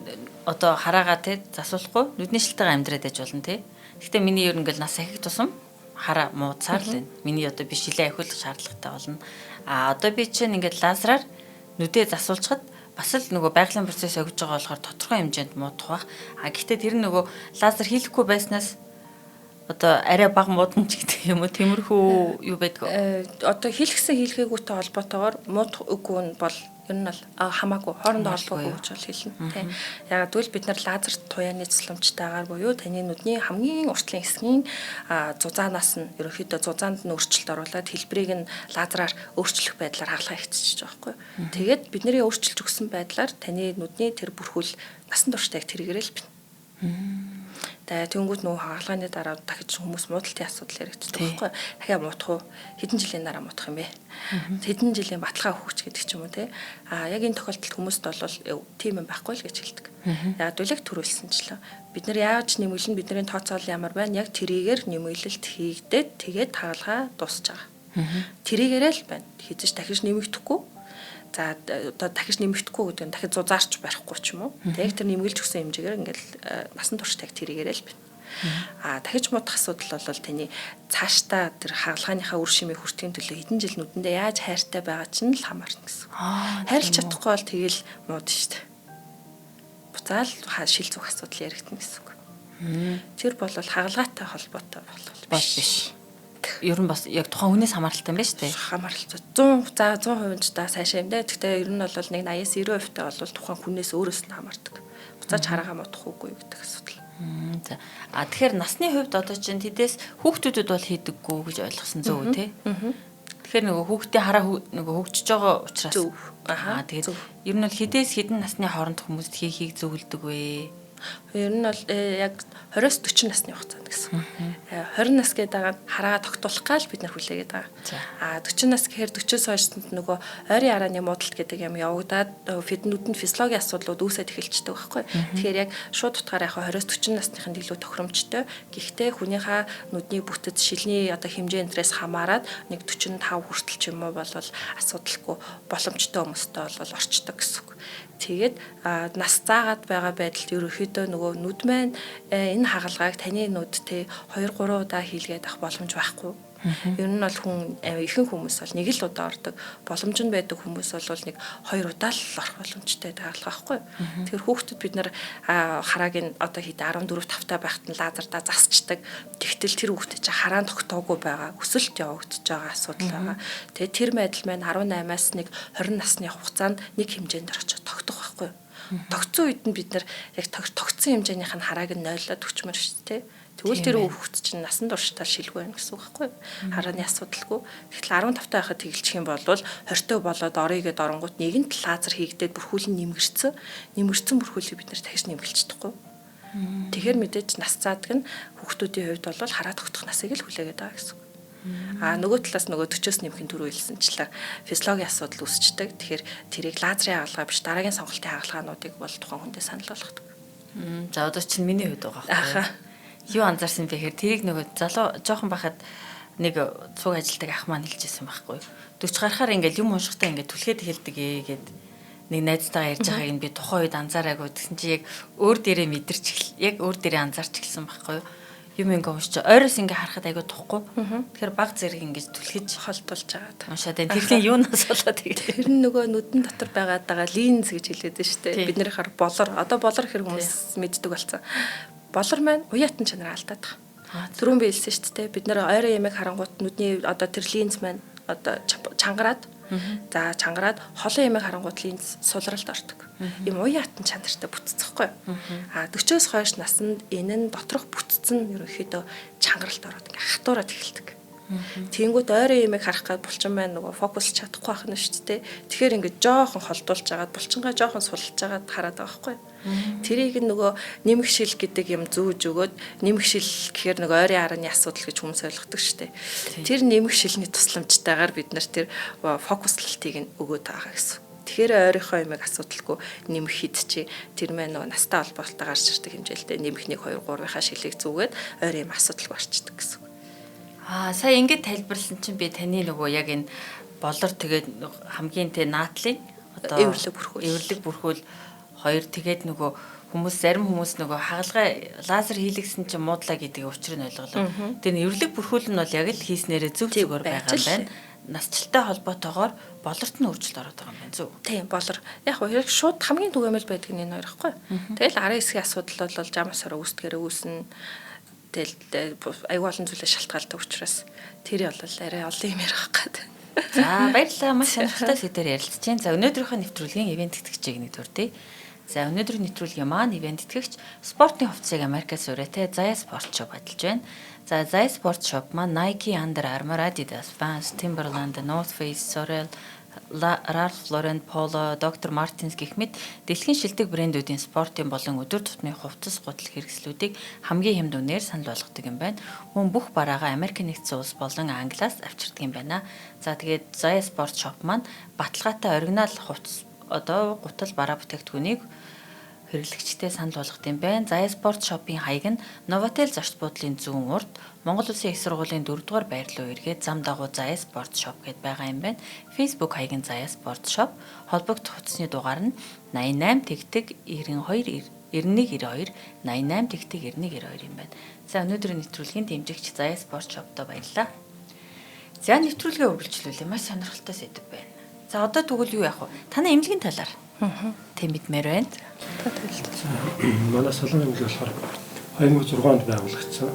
одоо хараагаа те засуулахгүй нүдний шилтэйгээ амьдраад байж болно те. Гэхдээ миний ер нь ингээл нас ахих тусам хараа муудсаар л байна. Миний одоо би шилээ ахиулах шаардлагатай болно. Одоо би чинь ингээд лазераар нүдээ засуулчихад бас л нөгөө байгалийн процесс өгж байгаа болохоор тодорхой хэмжээнд муудах бах. Гэхдээ тэр нөгөө лазер хийхгүй байснаас одоо арай бага муудна ч гэдэг юм уу тиймэрхүү юу байдг вэ? Одоо хийлгэсэн хийлгээгүйтэй холбоотойгоор муудах үгүй нь бол Ер нь бол хамаагүй хоорондоо холбоогүй гэж бол хэлнэ тий. Яг тэгвэл бид нар лазер туяаны цэцлэмжтэйгээр буюу таны нүдний хамгийн уртлын хэсгийн зузаанаас нь ерөнхийдөө зузаанд нь өөрчлөлт оруулаад хэлбэрийг нь лазераар өөрчлөх байдлаар хагалгаа хийчихэж байгаа байхгүй. Тэгээд бидний өөрчилж өгсөн байдлаар таны нүдний тэр бүрхүүл насан туршдаа яг тэргээрэл бин. Тэгээд тэнгууд нөө хагалгааны дараа дахиж хүмүүс муудалтын асуудал яригддаг байхгүй. Дахиад муудах уу? Хэдэн жилийн дараа муудах юм бэ? Хэдэн жилийн баталгаа өгч гэдэг ч юм уу те. Яг энэ тохиолдолд хүмүүст бол тийм юм байхгүй л гэж хэлдэг. Яг дүлэг төрүүлсэнчлээ. Бид нар яаж нэмэлэн бидний тооцоол ямар байна? Яг тэрийгээр нэмэлэлт хийгдээд тэгээд хагалгаа дуусж байгаа. Тэрийгээрээ л байна. Хизэж дахиж нэмэгдэхгүй. За одоо дахиж нэмэгдэхгүй гэдэг нь дахиж зузаарч барихгүй ч юм уу. Яг тэр нэмгэлж өгсөн хэмжээгээр ингээл насан туршдаа тэрийгээрээ л байна. Дахиж муудах асуудал бол таны цаашдаа тэр хагалгааныхаа үр шимийг хүртэхийн төлөө хэдэн жил нүдэндээ яаж хайртай байгаа чинь л хамаарна гэсэн. Хайрлах чадахгүй бол тэгэл мууд шүү дээ. Буцаал шил зүг асуудал яригдана гэсэн үг. Тэр бол хагалгаатай холбоотой биш. Ер нь бас яг тухайн хүнээс хамааралтай юм байна шүү дээ. Хамааралтай. 100% ч та сайшаа юм дээ. Гэхдээ ер нь бол нэг 80-90% таа бол тухайн хүнээс өөрөөс нь хамаардаг. Буцааж хараагаа модох уугүй гэдэг асуудал. За. Тэгэхээр насны хувьд одоо чинь тэдээс хүүхдүүдэд бол хийдэггүй гэж ойлгосон зөв үү те? Тэгэхээр нөгөө хүүхдийн хараа нөгөө хөгжиж байгаа учраас. Тэгээд ер нь бол хідээс хідэн насны хооронд хүмүүст хийхийг зөвлөдөг вэ? Ер нь бол яг 20-40 насны хугацаанд гэсэн. 20 нас гэдэг хараа тогтоолох гал бид нар хүлээгээд байгаа. 40 нас гэхээр 40-с хойшд нөгөө ойрын арааны муудалт гэдэг юм явагдаад нүдэнд физиологийн асуудлууд үүсээд эхэлждэг байхгүй. Тэгэхээр яг шууд утгаараа яг 20-40 насныхын илүү тохиромжтой. Гэхдээ хүнийхээ нүдний бүтэц шилний одоо хэмжээ энтрээс хамаарат нэг 45 хүртэл ч юм уу бол асуудалгүй боломжтой хүмүүстэй бол орчдог гэсэн үг. Тэгээд нас заагаад байгаа байдалд ерөөхдөө нөгөө нүд маань энэ хагалгааг таны нүдтэй 2-3 удаа хийлгээд авах боломж байхгүй. Ер нь бол хүн ихэнх хүмүүс бол нэг л удаа ордог. Боломж нь байдаг хүмүүс бол нэг 2 удаа л орох боломжтой таалга байхгүй. Тэгэхээр хүүхдүүд бид нар харааг нь одоо хэд 14-5 байхад нь лазерда засчдаг. Тэгтэл тэр хүүхдэд чинь хараан тогтоогүй байгаа. Өсөлт явагдаж байгаа асуудал байгаа. Тэгээд тэр байдал маань 18-аас нэг 20 насны хугацаанд нэг хэмжээнд орчиж тогтох байхгүй. Тогтсон үед нь бид нар яг тогтсон хэмжээнийх нь харааг нь нойлоод өчмөр шүү дээ. Тэгвэл тэр хүүхэд чинь насан туршдаа шилгүй байна гэсэн үг байхгүй юу? Харааны асуудалгүй. Тэгэхээр 15 таа байхад тэгэлчих юм бол 20-той болоод орё гэд оронгууд нэгэнт лазер хийгдээд бүрхүүл нь нэмгэрсэн бүрхүүлийг бид нэр дахиж нэмгэлж чадахгүй. Тэгэхээр мэдээж нас цаадаг нь хүүхдүүдийн хувьд бол хараа тогтох насыг л хүлээгээд байгаа гэсэн үг. Нөгөө талаас нөгөө 40-оос нэмэхийн түрүү хэлсэнчлээ физиологийн асуудал үүсчдэг. Тэгэхээр тэрийг лазерын хагалгаа биш дараагийн сонголтын хагалгаануудыг бол тухайн хүндээ санал болгодог. За одоо чинь миний хувьд байгаа байхгүй юу? Юу анзаарсан бэ гэхээр тэрийг нөгөө залуу жоохон байхад нэг цуг ажилдаг ах маань хэлжсэн байхгүй юу? 40 гарахаар ингээл юм уншихтаа ингээд түлхээд эхэлдэг гэд нэг найзтайгаа ярьж байгааг нь би тухайн үед анзаараагүй гэсэн чи яг өөр дээрээ мэдэрч яг өөр дээрээ анзаарч эхэлсэн байхгүй юу? Юм ингээ уншиж ойроос ингээ харахад айгүй тухгүй. Тэгэхээр баг зэрэг ингээ түлхэж холдуулж байгаа. Уншаад энэ тэрний юунаас болоод тэр нөгөө нүдэн дотор байгаад байгаа линз гэж хэлээд байна шүү дээ. Бид нэрээр болор одоо болор хэр хүмүүс мэддэг болсон. Болор маань уяатан чанараа алдаад байгаа. Түрүүн би хэлсэн шүү дээ. Бид нэр ойрын ямиг харангуут нүдний одоо тэр линз маань одоо чангараад за чангараад холын ямиг харангуут линз сулралд ордог. Им уяатан чанартай бүтцэхгүй. 40-оос хойш насанд энэ нь доторх бүтц нь ерөнхийдөө чангаралд ороод ингээ хатуураад эхэлдэг. Тэнгүүд ойрын ямиг харах гад булчин маань нөгөө фокус чадахгүй байх нь шүү дээ. Тэгэхээр ингээ жоохон холдуулж агаад булчингаа жоохон сулж агаад хараад байгаа байхгүй. Тэрийг нөгөө нэмэгшил гэдэг юм зүүж өгөөд нэмэгшил гэхээр нөгөө ойрын арааны асуудал гэж хүмүүс ойлгодог шүү дээ. Тэр нэмэгшилний тусламжтайгаар бид нар тэр фокуслалтыг нь өгөөд байгаа гэсэн. Тэгэхээр ойрынхоо ямиг асуудалгүй нэмэх хэд чи тэр мэн нөгөө настай холбоотой гарч ирдэг хэмжээлтэй нэмэх 1-2-3-ийнхаа шилийг зүгээд ойрын юм асуудалгүй орчдөг гэсэн. Сая ингэж тайлбарласан чинь би таны нөгөө яг энэ болор тэгээд хамгийн тэ наатлын одоо эвэрлэг бүрхүүл хоёр тэгээд нөгөө хүмүүс зарим хүмүүс нөгөө хагалгаа лазер хийлгэсэн чинь муудлаа гэдэг учрыг нь ойлголоо. Тэгээд эвэрлэг бүрхүүл нь бол яг л хийснээрээ зөв зүгээр байгаа юм байна. Насжилттай холбоотойгоор болорт нь өөрчлөлт ороод байгаа юм байна зөв. Тийм болор. Яг яг шууд хамгийн түгээмэл байдаг нь энэ хоёр ихгүй. Тэгэл арын хэсгийн асуудал бол жамсаар үүсдгээр үүснэ. Тэгэл аюул олон зүйлээ шалтгаалдаг учраас тэр бол арай олон юм ярих гээд. За баярлалаа. Маш сонирхолтой сэдвээр ярилцж байна. За өнөөдрийнхөө нэвтрүүлгийн ивент тэтгэгчийг нэг дурдъя. За өнөөдрийн нэвтрүүлгийн маань ивент тэтгэгч спортын хувцсыг Америкаас ураатай Zaya Sport Shop ажиллаж байна. За Zaya Sport Shop маань Nike, Under Armour, Adidas, Vans, Timberland, North Face, Sorel, Ralph Lauren, Polo, Dr. Martens гэх мэт дэлхийн шилдэг брэндүүдийн спортын болон өдөр тутмын хувцас гутал хэрэгслүүдийг хамгийн хямд үнээр санал болгодог юм байна. Мөн бүх бараагаа Америк нэгдсэн улс болон Англиас авчирдаг юм байна. За тэгээд Zaya Sport Shop маань баталгаатай оригинал хувцас гутал бараа бүтээгдэхүүнийг хэрэглэгчтэй санал болгох юм байна. Zaya Sport Shop-ийн хаяг нь Novotel зочд буудлын зүүн урд Монгол Улсын их сургуулийн 4-р байр руу эргээд зам дагуу Zaya Sport Shop гэдээ байгаа юм байна. Facebook хаяг нь Zaya Sport Shop, холбогдох утасны дугаар нь 88-92 9192 88-9192 юм байна. За өнөөдрийн нэвтрүүлгийн дэмжигч Zaya Sport Shop-то баярлалаа. За нэвтрүүлгээ үргэлжлүүлээ. Маш сонирхолтой сэдв байна. За одоо тэгвэл юу яах вэ? Танай эмнэлгийн талаар. Тэмэдмээр байна. Манай солон эмнэлэг болохоор 2006 онд байгуулагдсан.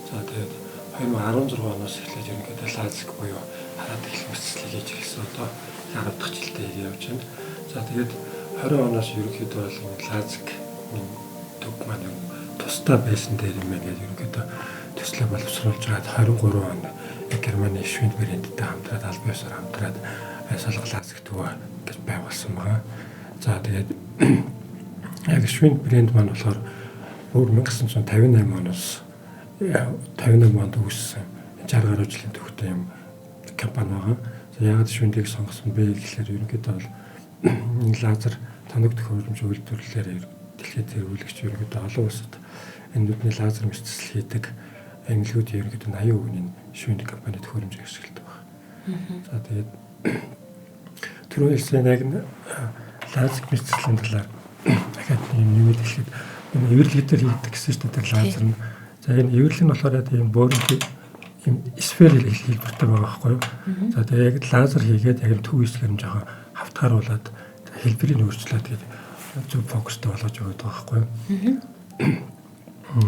За тэгээд 2016 оноос эхлээд ерөнхийдөө лазик буюу хараад эхлэх мэтлэлийг хийж эхэлсэн. Одоо 10 дахь жилдээ явж байна. За тэгээд 20 оноос ерөнхийдөө бол лазик төв маань тусдаа байсан дээр юм ингээд ерөнхийдөө төслөө боловсруулж байгаа 23 он Германы Швейц брэндтэй хамтраад албан ёсоор хамтраад солон лазик төв гэж байгуулсан байгаа. За тэгээд яг Швейц брэнд маань болохоор өөр 1958 оноос 58 онд үүссэн 60 гаруй жилийн түүхтэй юм компани байгаа. За яагаад Швейцийг сонгосон бэ гэхээр ерөнхийдөө бол лазер тоног төхөөрөмж үйлдвэрлэлээр дэлхийд зэрэгүүлэгч ерөнхийдөө олон улсад энэ нүдний лазер мэдчилэл хийдэг эмнэлгүүд ерөнхийдөө 80% нь Швейц компани төхөөрөмжийг ашигладаг байна. За тэгээд түрүү хэлсэн яг лазер мэдчиллийн талаар дахиад нэмээд хэлэхэд эвэрлэгдээр хийдэг гэсэн чинь тэр лазер нь за энэ эвэрлэг нь болохоор тийм бөөрийн юм сфер хэлбэртэй байгаа байхгүй юу. За тэгээ яг лазер хийгээд яг төв хэсгээр нь жоохон хавтгааруулад хэлбэрийг өөрчлөөд тэгээд зөв фокустай болгож өгöd байгаа байхгүй юу.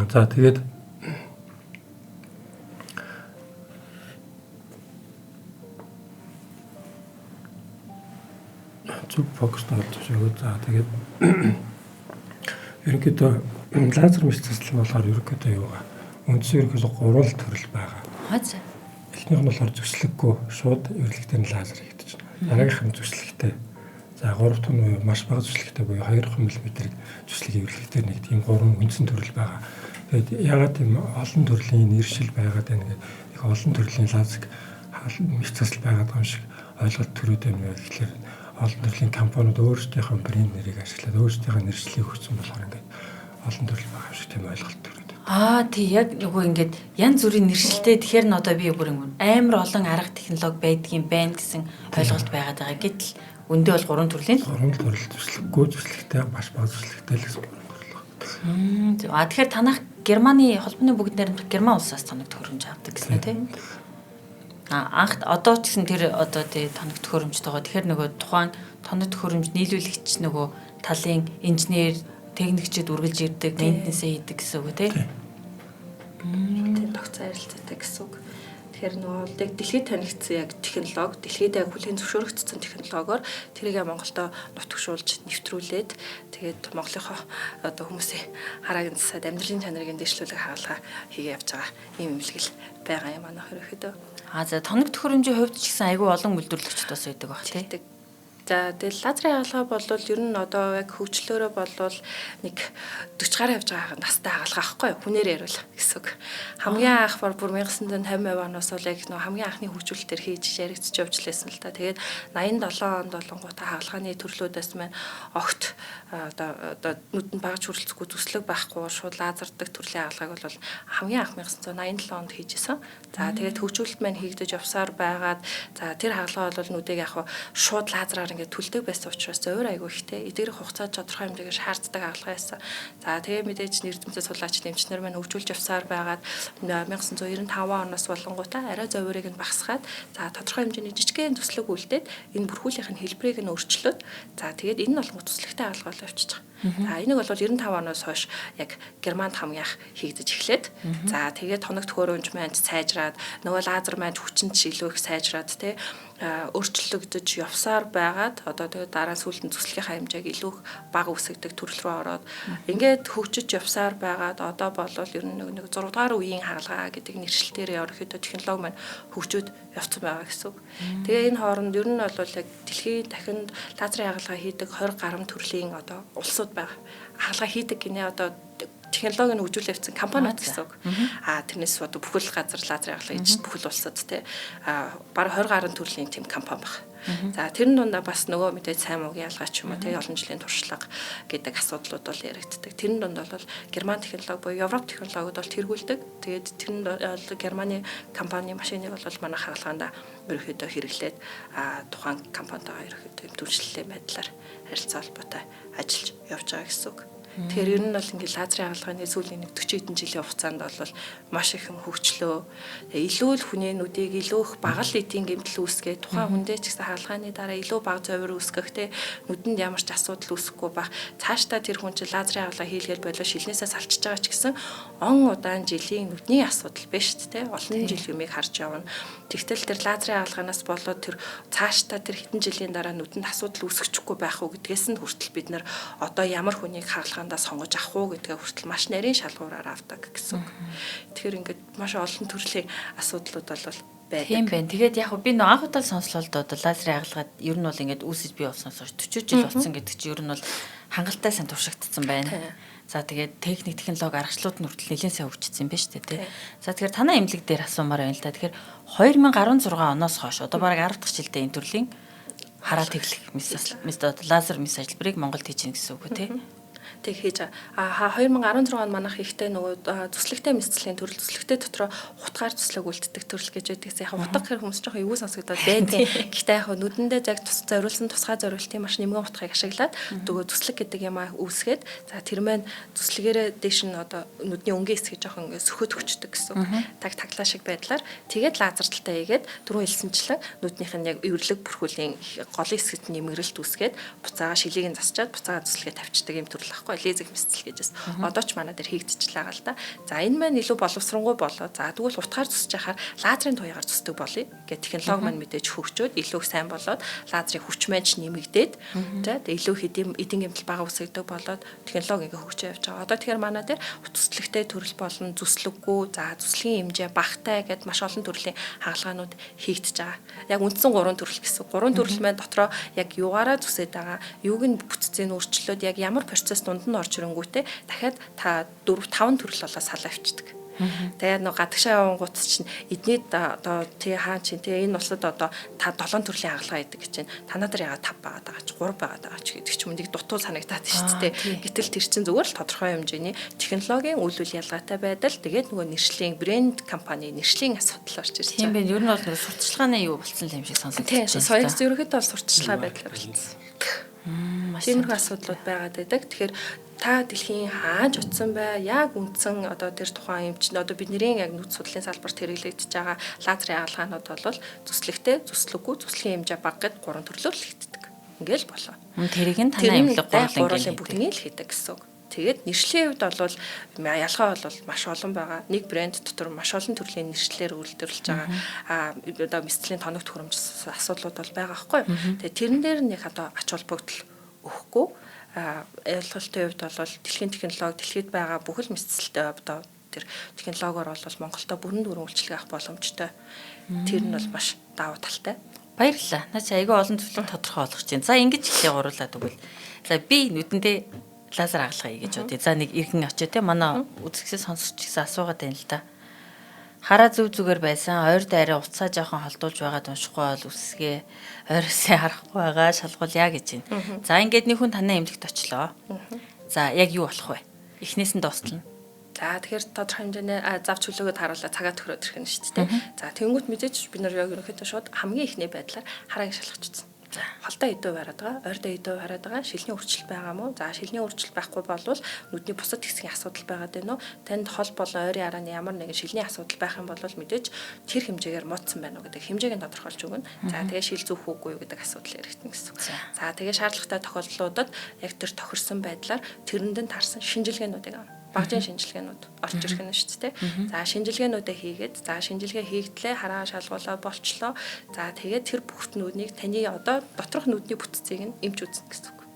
За тэгээд зөв фокустай болж өгöd. За тэгээд ерөнхийдөө лазер мэдчилэл нь болохоор ерөнхийдөө юу вэ? Үндсэн ерөнхийдөө 3 төрөл байгаа. Эхнийх нь болохоор зүслэггүй шууд эвэрлэгтэй лазер хийгдэж байна. Дараагийнх нь зүслэгтэй. За 3 дахь нь маш бага зүслэгтэй буюу 2 мм-ийг зүслэг эвэрлэгтэй нэг тийм 3 үндсэн төрөл байгаа. Тэгээд ягаад тийм олон төрлийн нэршил байгаад байна гэдэг их олон төрлийн лазер мэдчилэл байгаад байгаа юм шиг ойлголт төрөөд байна гэхлээр олон төрлийн компаниуд өөрсдийнхөө брэнд нэрийг ашиглаад өөрсдийнхөө нэршлийг өгсөн болохоор ингээд олон төрөл байгаа юм шиг тийм ойлголт төрөөд. Тий яг нөгөө ингээд янз бүрийн нэршилтэй тэгэхээр н одоо би бүр амар олон арга технологи байдгийн байна гэсэн ойлголт байгаад байгаа. Гэтэл үндэ бол 3 төрлийн 3 төрөл төслөггүй төслөгтэй маш бага төслөгтэй л гэсэн 3 төрөл байна. Тэгэхээр танах Германы холбооны бүгд найрамдах Герман улсаас тоног төхөөрөмж авдаг гэсэн тийм. Анх одоо ч гэсэн тэр одоо тий тоног төхөөрөмжтэйгоо тэгэхээр нөгөө тухайн тоног төхөөрөмж нийлүүлэгч нөгөө талын инженер техникчид үргэлж ирдэг, мейнтенсээ хийдэг гэсэн үг тийм. Тийм тогтцоо ярилцдаг гэсэн үг. Тэгэхээр нөгөө яг дэлхийд танигдсан яг технологи, дэлхийд яг хүлээн зөвшөөрөгдсөн технологиор тэрийг Монголдо нутагшуулж нэвтрүүлээд тэгээд Монголынхоо одоо хүмүүсийн хараагийн засаад амьдралын чанарыг дэвшлүүлэх хаалга хийгээ явж байгаа ийм эмнэлэг байгаа юм манай ерөөхдөө. За тоног төхөөрөмжийн хувьд ч гэсэн айгүй олон үйлдвэрлэгчд бас байдаг баг тийм. За тэгэл лазерын хаалга бол ер нь одоо яг хөгжлөөрөө болвол нэг 40 гаруй явж байгаа настай хаалга аахгүй хүнээр ярил гэсэн үг. Хамгийн анх бүр 1950 оноос бол яг нэг хамгийн анхны хөгжүүлэлтээр хийж яригдчих явж лээсэн л та. Тэгээд 87 онд болонгуудаа хаалганы төрлүүдээс маань огт одоо нүдэнд багж хүрэлцэхгүй зүслэг байхгүй шууд лазердаг төрлийн хаалгаг бол хамгийн анх 1987 онд хийжсэн. За тэгээд хөгжүүлэлт маань хийгдэж явсаар байгаад за тэр хаалга бол нүдийг яг шууд лазераар ингээд түлдэг байсан учраас зөөр айгүй ихтэй эдгээрх хугацаанд тодорхой хэмжээгээр шаарддаг хаалга байсан. За тэгээ мэдээж нэрдэмцээ сулаач эмчнэр маань хөгжүүлж явсаар байгаад 1995 оноос болонгуудаа арай зөөрийг нь багасгаад за тодорхой хэмжээний жижигхэн төслөг үлдээд энэ бүрхүүлийнх нь хэлбэрийг нь өөрчлөөд за тэгээд энэ нь болгон төслөгтэй хаалга болоо явчихж байгаа. За энийг бол 95 оноос хойш яг Германд хамгийн их хийгдэж эхлээд за тэгээд хоног төхөөрөмж маань сайжраад нөгөө лазер маань хүчин илүү их сайжраад тий өөрчлөгдөж явсаар байгаад одоо тэгээд дараа сүүлд нь зүслэлийн хэмжээг илүү их бага үсгдэг төрөл рүү ороод ингээд хөгжиж явсаар байгаад одоо болвол ер нь нэг 6 дугаар үеийн хаалгаа гэдэг нэршилтээр ерөнхийдөө технологи маань хөгжөөд явцсан байгаа гэсэн үг. Тэгээ энэ хооронд ер нь бол яг дэлхийн дахинд лазерын хаалгаа хийдэг 20 гаруй төрлийн одоо улсууд байгаа. Хаалгаа хийдэг гинэ одоо технологиг нь хөгжүүлээ явсан компаниуд гэсэн үг. Тэрнээс одоо бүхэл газар лазер хаалга хийж бүхэл улсад те бараг 20 гаруй төрлийн тийм компани байна. За тэрэн дундаа бас нөгөө мэдээж сайн муугийн ялгаа ч юм уу те олон жилийн туршлага гэдэг асуудлууд бол яригддаг. Тэрэн дунд бол Герман технологи буюу Европ технологид бол тэргүүлдэг. Тэгээд тэрэн Германы компани машиныг бол манай хаалгаанда ерөөхдөө хэрэглээд тухайн компанитайгаа ерөөхдөө дүүжлэлтэй байдлаар харилцаа холбоотой ажиллаж явж байгаа гэсэн үг. Тэгэхээр ер нь бол ингээд лазерын хаалганы сүүлийн 40 хэдэн жилийн хугацаанд бол маш их хөгжлөө. Илүү л хүнээнүүдийг илүү их багал эдийн гэмтэл үүсгээд тухайн хүндээ ч гэсэн хаалганы дараа илүү бага зовир үүсгэхтэй нүдэнд ямар ч асуудал үүсэхгүй байх. Цаашдаа тэр хүн чинь лазерын хаалга хийлгээл болоо шилнээсээ салчиж байгаа ч гэсэн он удаан жилийн нүдний асуудал биш шүү дээ. Олон жил юмыг харж явна. Тэгтэл тэр лазерын хаалганаас болоод тэр цаашдаа тэр хэдэн жилийн дараа нүдэнд асуудал үүсгэхгүй байх уу гэдгээс нь хүртэл бид нар одоо ямар хүнийг хаалгандаа сонгож авах уу гэдгээ хүртэл маш нарийн шалгуураар авдаг гэсэн үг. Тэгэхээр ингээд маш олон төрлийн асуудлууд бол байдаг. Тийм байна. Тэгээд яг би нөө анх удаа сонслоо л доо лазерын хаалгаад ер нь бол ингээд үүсэж бий болсноос хойш 40 жил болсон гэдэг чинь ер нь бол хангалттай сайн туршигдсан байна. За тэгээд техник технологи аргачлалууд нь хүртэл нэлээд сайн хөгжсөн юм байна шүү дээ тий. За тэгэхээр танай эмнэлэг дээр асуумаар байна л да. Тэгэхээр 2016 оноос хойш одоо бараг 10 дахь жилдээ энэ төрлийн хараа тэглэх лазер мис ажиллбарыг Монголд хийж гэнэ гэсэн үг тий. Тэг хийж 2016 он манайх ихтэй нөгөө зүслэгтэй мэдслийн төрөл зүслэгтэй дотроо хутгаар зүслэг үлддэг төрөл гэж байдагс. Яг хутга гэх хүмүүс жоохон эвгүй сонсогдоод байдаг. Гэхдээ яг нүдэндээ яг зориулсан тусгай зориултын маш нэмгэн хутгыг ашиглаад нөгөө зүслэг гэдэг юм үүсгээд за тэр маань зүслэгээрээ дээш нь одоо нүдний өнгийн хэсгийг жоохон сөхөд өгчдөг гэсэн үг. Таглаа шиг байдлаар тэгээд лазерталтай хийгээд түрүүн хэлсэнчлэн нүднийх нь яг эвэрлэг бүрхүүлийн голын хэсэгт нэмгэрэлт үүсгээд буцаага шилийг нь засчаад буцаага зүслэгээ тавьчихдаг юм төрөл ахгүй лезик мэдсэл гэжээс. Одоо ч манай дээр хийгдчихлээ байгаа л да. За энэ маань илүү боловсронгуй болоо. За тэгвэл утгаар зүсэж яхаар лазерын туяагаар зүсдэг болъё. Гэт технологи маань мэдээж хөгжөөд илүү сайн болоод лазерын хүч маань ч нэмэгдээд за илүү эдийн гэмтэл бага үсгдэг болоод технологи ингээ хөгжөө явж байгаа. Одоо тэгэхээр манай дээр утаслэгтэй төрөл болон зүслэггүй за зүслэгийн хэмжээ багтай гэд маш олон төрлийн хаалгаанууд хийгдэж байгаа. Яг үндсэн 3 төрөл гэсэн. 3 төрөл маань дотроо яг юугаараа зүсээд байгаа, юуг нь бүтцийн өөрчлөлөд яг ямар процесс дунд нь орж ирэнгүүтээ дахиад та 4-5 төрөл болоо салаа авчдаг. Тэгээд нэг гадагшаа явангууд чинь эднийд одоо тий хаан чинь тий энэ улсад одоо та 7 төрлийн хаалгаа идэг гэж чинь танаа дээр яга 5 байгаад байгаа ч 3 байгаад байгаа ч гэдэг ч юм нэг дутуу санагдаад шүү дээ. Гэтэл тэр чинь зүгээр л тодорхой хэмжээний технологийн үйл ялгаатай байдал тэгээд нөгөө нэршлийн брэнд компани нэршлийн асуудал орж ирж Тийм байгаа. байна. Ер нь бол сурталчилгааны юу болцсон юм шиг сонсогдож байна. Соёлч ерөөхдөө бол сурталчилгаа байдлаар болцсон. Тиймэрхүү асуудлууд байгаад байдаг. Тэгэхээр та дэлхийн хааж утсан бай, яг үндсэн одоо тэр тухайн эмч одоо бидний яг нүд судлалын салбарт хэрэглэгдэж байгаа лазерын хаалгаанууд бол зүслэгтэй, зүслэггүй, зүслийн хэмжээ бага гэд 3 төрлөөр л хийдэг. Ингээл болоо. Тэрийг нь танай эмнэлэг гурлын бүгднийг л хийдэг гэсэн үг. Тэгээд нэршлийн хувьд бол ялгаа бол маш олон байгаа. Нэг брэнд дотор маш олон төрлийн нэршлэлээр үйлдвэрлэж байгаа. Одоо мэдслийн тоног төхөөрөмж асуудлууд бол байгаа байхгүй юу. Тэгээд тэрэн дээр нэг одоо ач холбогдол өгөхгүй ойлголтын хувьд бол дэлхийн технологи дэлхийд байгаа бүхэл мэдсэлтэй одоо тэр технологиор бол Монголдо бүрэн дүүрэн үйлчлэг авах боломжтой. Тэр нь бол маш давуу талтай. Баярлалаа. Наач айгүй олон зүйлийг тодорхой болгож байна. За ингэж ихлэ гуруулаад өгвөл. За би нүдэндээ лазер хаалгаа хийж бодъё. За нэг иргэн очоо те манай үзэгчээс сонсч гэсэн асуугаад байна л да. Хараа зүг зүгээр байсан. Ойр дайраа уцаа жоохон холдуулж байгаад уншихгүй бол үсгээ ойроосаа харахгүй байгаа шалгуулъя гэж байна. За ингээд нэг хүн танай эмнэлэгт очлоо. За яг юу болох вэ? Эхнээс нь дуустал нь. За тэгэхээр тодорхой хэмжээний зав чөлөөгөд харуулаад цагаа төхрөөд ирэх нь шүү дээ. За тэнгуут мэдээч бид нар яг ерөнхийдөө шууд хамгийн ихний байдлаар харааг шалгах гэсэн. За. Холдоо идэв хараад байгаа, ойрдоо идэв хараад байгаа, шилний өөрчлөлт байгаа мó? За шилний өөрчлөлт байхгүй болвол нүдний бусад хэсгийн асуудал байгаад байна уу? Танд хол болон ойрын арааны ямар нэгэн шилний асуудал байх юм бол мэдээж тэр хэмжээгээр муудсан байна уу гэдэг хэмжээг нь тодорхойлж өгнө. За тэгээ шил зүүх үгүй юу гэдэг асуудал яригдана гэсэн. За тэгээ шаардлагатай тохиолдлуудад яг тэр тохирсон байдлаар тэрэнд нь тарсан шинжилгээнүүдийг авна. Багжийн шинжилгээнүүд орж ирэх нь шүү дээ. За шинжилгээнүүдээ хийгээд за шинжилгээ хийгдлээ хараа шалгуулаа болчлоо. За тэгээд тэр бүх нүднийг таны одоо доторх нүдний бүтцийг нь эмч үзнэ гэсэн үг.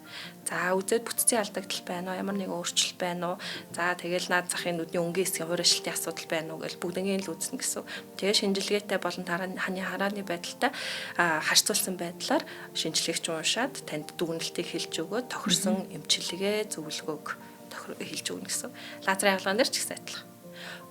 За үзээд бүтцийн алдагдал байна уу? Ямар нэгэн өөрчлөлт байна уу? За тэгэл наад захын нүдний өнгөн хэсгийн хуурайшлтын асуудал байна уу гэж бүгднийг л үзнэ гэсэн. Тэгээ шинжилгээтэй болон ханы харааны байдалтай харьцуулсан байдлаар шинжилгээгч уншаад танд дүгнэлтийг хэлж өгөө тохирсон эмчилгээ зөвлөгөөг хэлж өгнө гэсэн. Лазерын хаалган дээр ч гэсэн адилхан.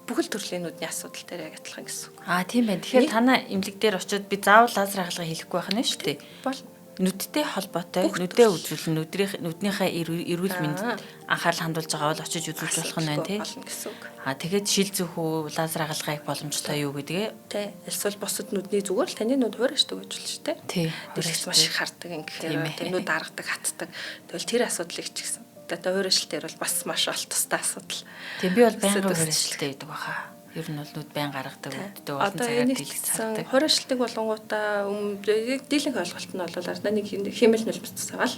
Бүхэл төрлийн нүдний асуудал дээр яг адилхан гэсэн. Тийм байна. Тэгэхээр танаа эмнэлэг дээр очиод би заавал лазер хаалга хийхгүй байх нь шүү дээ. Болно. Нүдтэй холбоотой нүдээ үзүүлэн нүднийхээ эрүүл мэндэд анхаарал хандуулж байгаа бол очиж үзүүлж болох нь байна тий. Болно гэсэн үг. Тэгээд шил зүүх үү лазер хаалгыг боломжтой юу гэдгээ тий. Эсвэл бусад нүдний зүгээр л таны нүд хуурайшдаг гэж болно шүү дээ. Тий. Дэрс маш их хардаг ингэхээр нүд аргадаг хатдаг. Тэгвэл тэр асуудлыг ч гэсэн. Одоо хуурайшлтээр бол бас маш олт тустай асуудал. Тийм би бол байнгын хуурайшлттай байдаг баха. Ер нь бол нүд байн гаргадаг үүдтэй болон цагаар дийлэгцсэн. Хуурайшлтыг болонгуудаа дийлэнх ойлголт нь бол нэг хэмэл нөлмөцсөн байгаа л.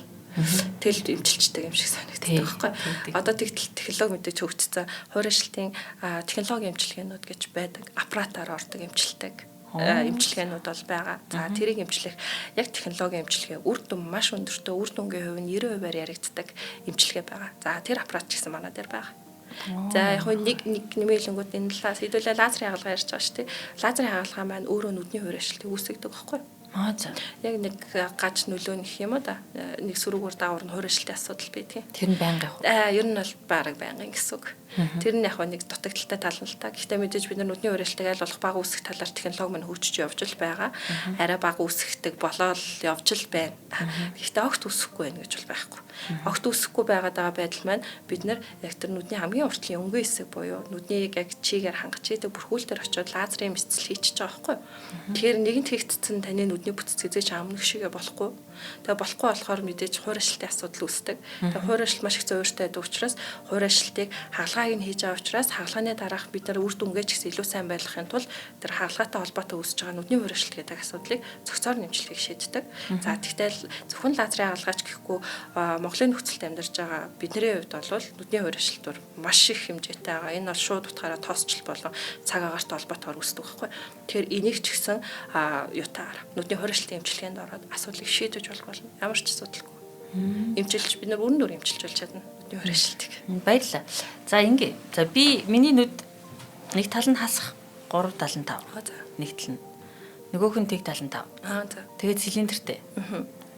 Тэл эмчилжтэй юм шиг санагддаг байхгүй. Одоо технологи мэдээж хөгжсөн. Хуурайшлтын технологийн эмчилгээнүүд гэж байдаг. Аппаратаар ордог эмчилдэг. Эмчилгээнүүд бол байгаа. За тэрийг эмчлэх яг технологийн эмчилгээ үр дүн маш өндөртөө үр дүнгийн хувь нь 90%-аар яригддаг эмчилгээ байгаа. За тэр аппарат ч гэсэн манай дээр байгаа. За яг нэг нэмэлэнгүүд энэ хэдүүлээ лазерын хаалга ярьж байгаа шүү дээ. Лазерын хаалга маань өөрөө нүдний хуурайшлтыг үүсгэдэг байхгүй. За. Яг нэг гаж нөлөө нөх юм уу да. Нэг сүрүүгээр даавар нь хуурайшлтын асуудал байдгийг. Тэр нь байнга яг. Ер нь бол бараг байнгын гэсэн үг. Тэр нь яг нэг дутагдaltaй тал нь л та. Гэхдээ мэдээж бид нар нүдний хуурайшлтыг аль болох бага үүсгэх талаар технологи мань хөгжиж явж л байгаа. Арай бага үүсгэдэг болоод явж л байна. Гэхдээ огт үүсэхгүй байх гэж бол байхгүй. Огт үүсэхгүй байгаад байгаа байдал маань бид нар яг тэр нүдний хамгийн уртлын өнгөн хэсэг буюу нүднийг яг чигээр хангаж идэг бүрхүүлтээр очиод лазерын мэсцэл хийчихэж байгаа байхгүй. Тэгэхээр нэгэнт хийгдсэн таны нүдний бүтц эзэж амнах шигээ болохгүй. Тэгээ болохгүй болохоор мэдээж хуурайшлтын асуудал үүсдэг. Тэгээ хуурайшлт маш их зөөртэй байдаг учраас хуурайшлтыг хаалгааг нь хийж байгаа учраас хаалганы дараах бид нар үр дүнгээ ч гэсэн илүү сайн байлгахын тулд тэр хаалгаатай холбоотой үүсэж байгаа нүдний хуурайшлт гэдэг асуудлыг цогцоор нэмжлэхийг шийддэг. За тэгтэл зөвхөн лазерын хаалгаач гэхгүй Монголын нөхцөлд амьдарч байгаа бидний хувьд бол нүдний хуурайшлтууд маш их хэмжээтэй байгаа. Энэ бол шууд утгаараа тоосчл болон цаг агаартай холбоотойгоор үүсдэг байхгүй. Тэгэхээр энийг ч гэсэн юутаар нүдний хуурайшлтын эмчилгээнд ороод асуудлыг шийдэж болно. Ямар ч асуудалгүй. Эмчилж бид нар өрн дөр эмчилж болж чадна. Нүдний хуурайшлтыг. Баярлалаа. За ингэ. За би миний нүд нэг тал нь хасах 375. Нэг тал нь. Нөгөөх нь тэг 75. За. Тэгээд цилиндртэй.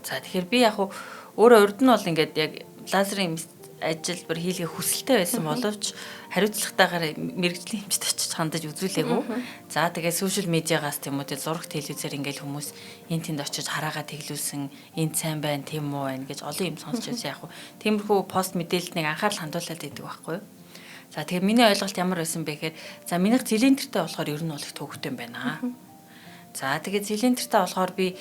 За тэгэхээр би яг өөрөө урд нь бол ингээд яг лазерын ажилбар хийлгээ хүсэлтэй байсан боловч хариуцлагатайгаар мэрэгжлийн хэмжээнд очиж хандаж үзүүлээгүй. За тэгээ сошиал медиагаас тийм үү зураг телевизээр ингээд хүмүүс энэ тэнд очиж хараагаа тэглүүлсэн энэ сайн байна тийм үү байна гэж олон юм сонсч байсан яг хуу. Тиймэрхүү пост мэдээлэлд нэг анхаарал хандуулаад байдаг байхгүй юу? За тэгээ миний ойлголт ямар байсан бэ гэхээр за минийх цилиндртэй болохоор ер нь бол их төвөгтэй юм байна. За тэгээ цилиндртэй болохоор би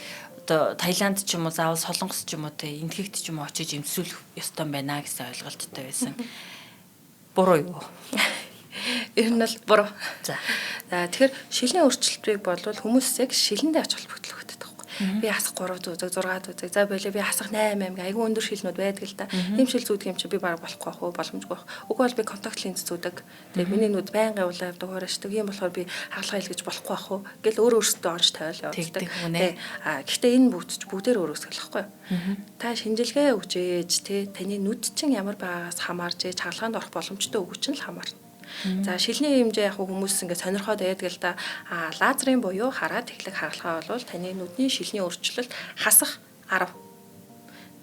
одоо Таиланд ч юм уу заавал Солонгос ч юм уу те энтгэгт ч юм уу очиж эмсүүлэх ёстой юм байна гэсэн ойлголттой байсан. Буруу юу? Ер нь бол буруу. За тэгэхээр шилийн өөрчлөлтийг бол хүмүүс яг шилэндээ ач холбогдол өгдөг байхгүй. Би хасах 3 үзэг 6 үзэг за болоо би хасах 8 айгүй өндөр шилнүүд байдаг л да. Ийм шил зүүдэг юм чи би бараг болохгүй байх уу боломжгүй байх. Уг бол би контакт линз зүүдэг. Тэгээ миний нүд байнгын улаан явдаг хуурайшдаг. Ийм болохоор би хаалгаа илгэж болохгүй байх уу гэл өөр өөрсдөө онж тавиал явуулдаг. Гэхдээ энэ бүгдээр өөр өсгөл байхгүй. Та шинжилгээ өгч ээж те таны нүд чинь ямар байгаагаас хамаарч ээж хаалгаанд орох боломжтой өгч нь л хамаарна. За шилний хэмжээ яг хүмүүс ингээд сонирхоод байдаг л да. Лазерын буюу хараад теглэх хаалгаа бол таны нүдний шилний өөрчлөлт хасах 10.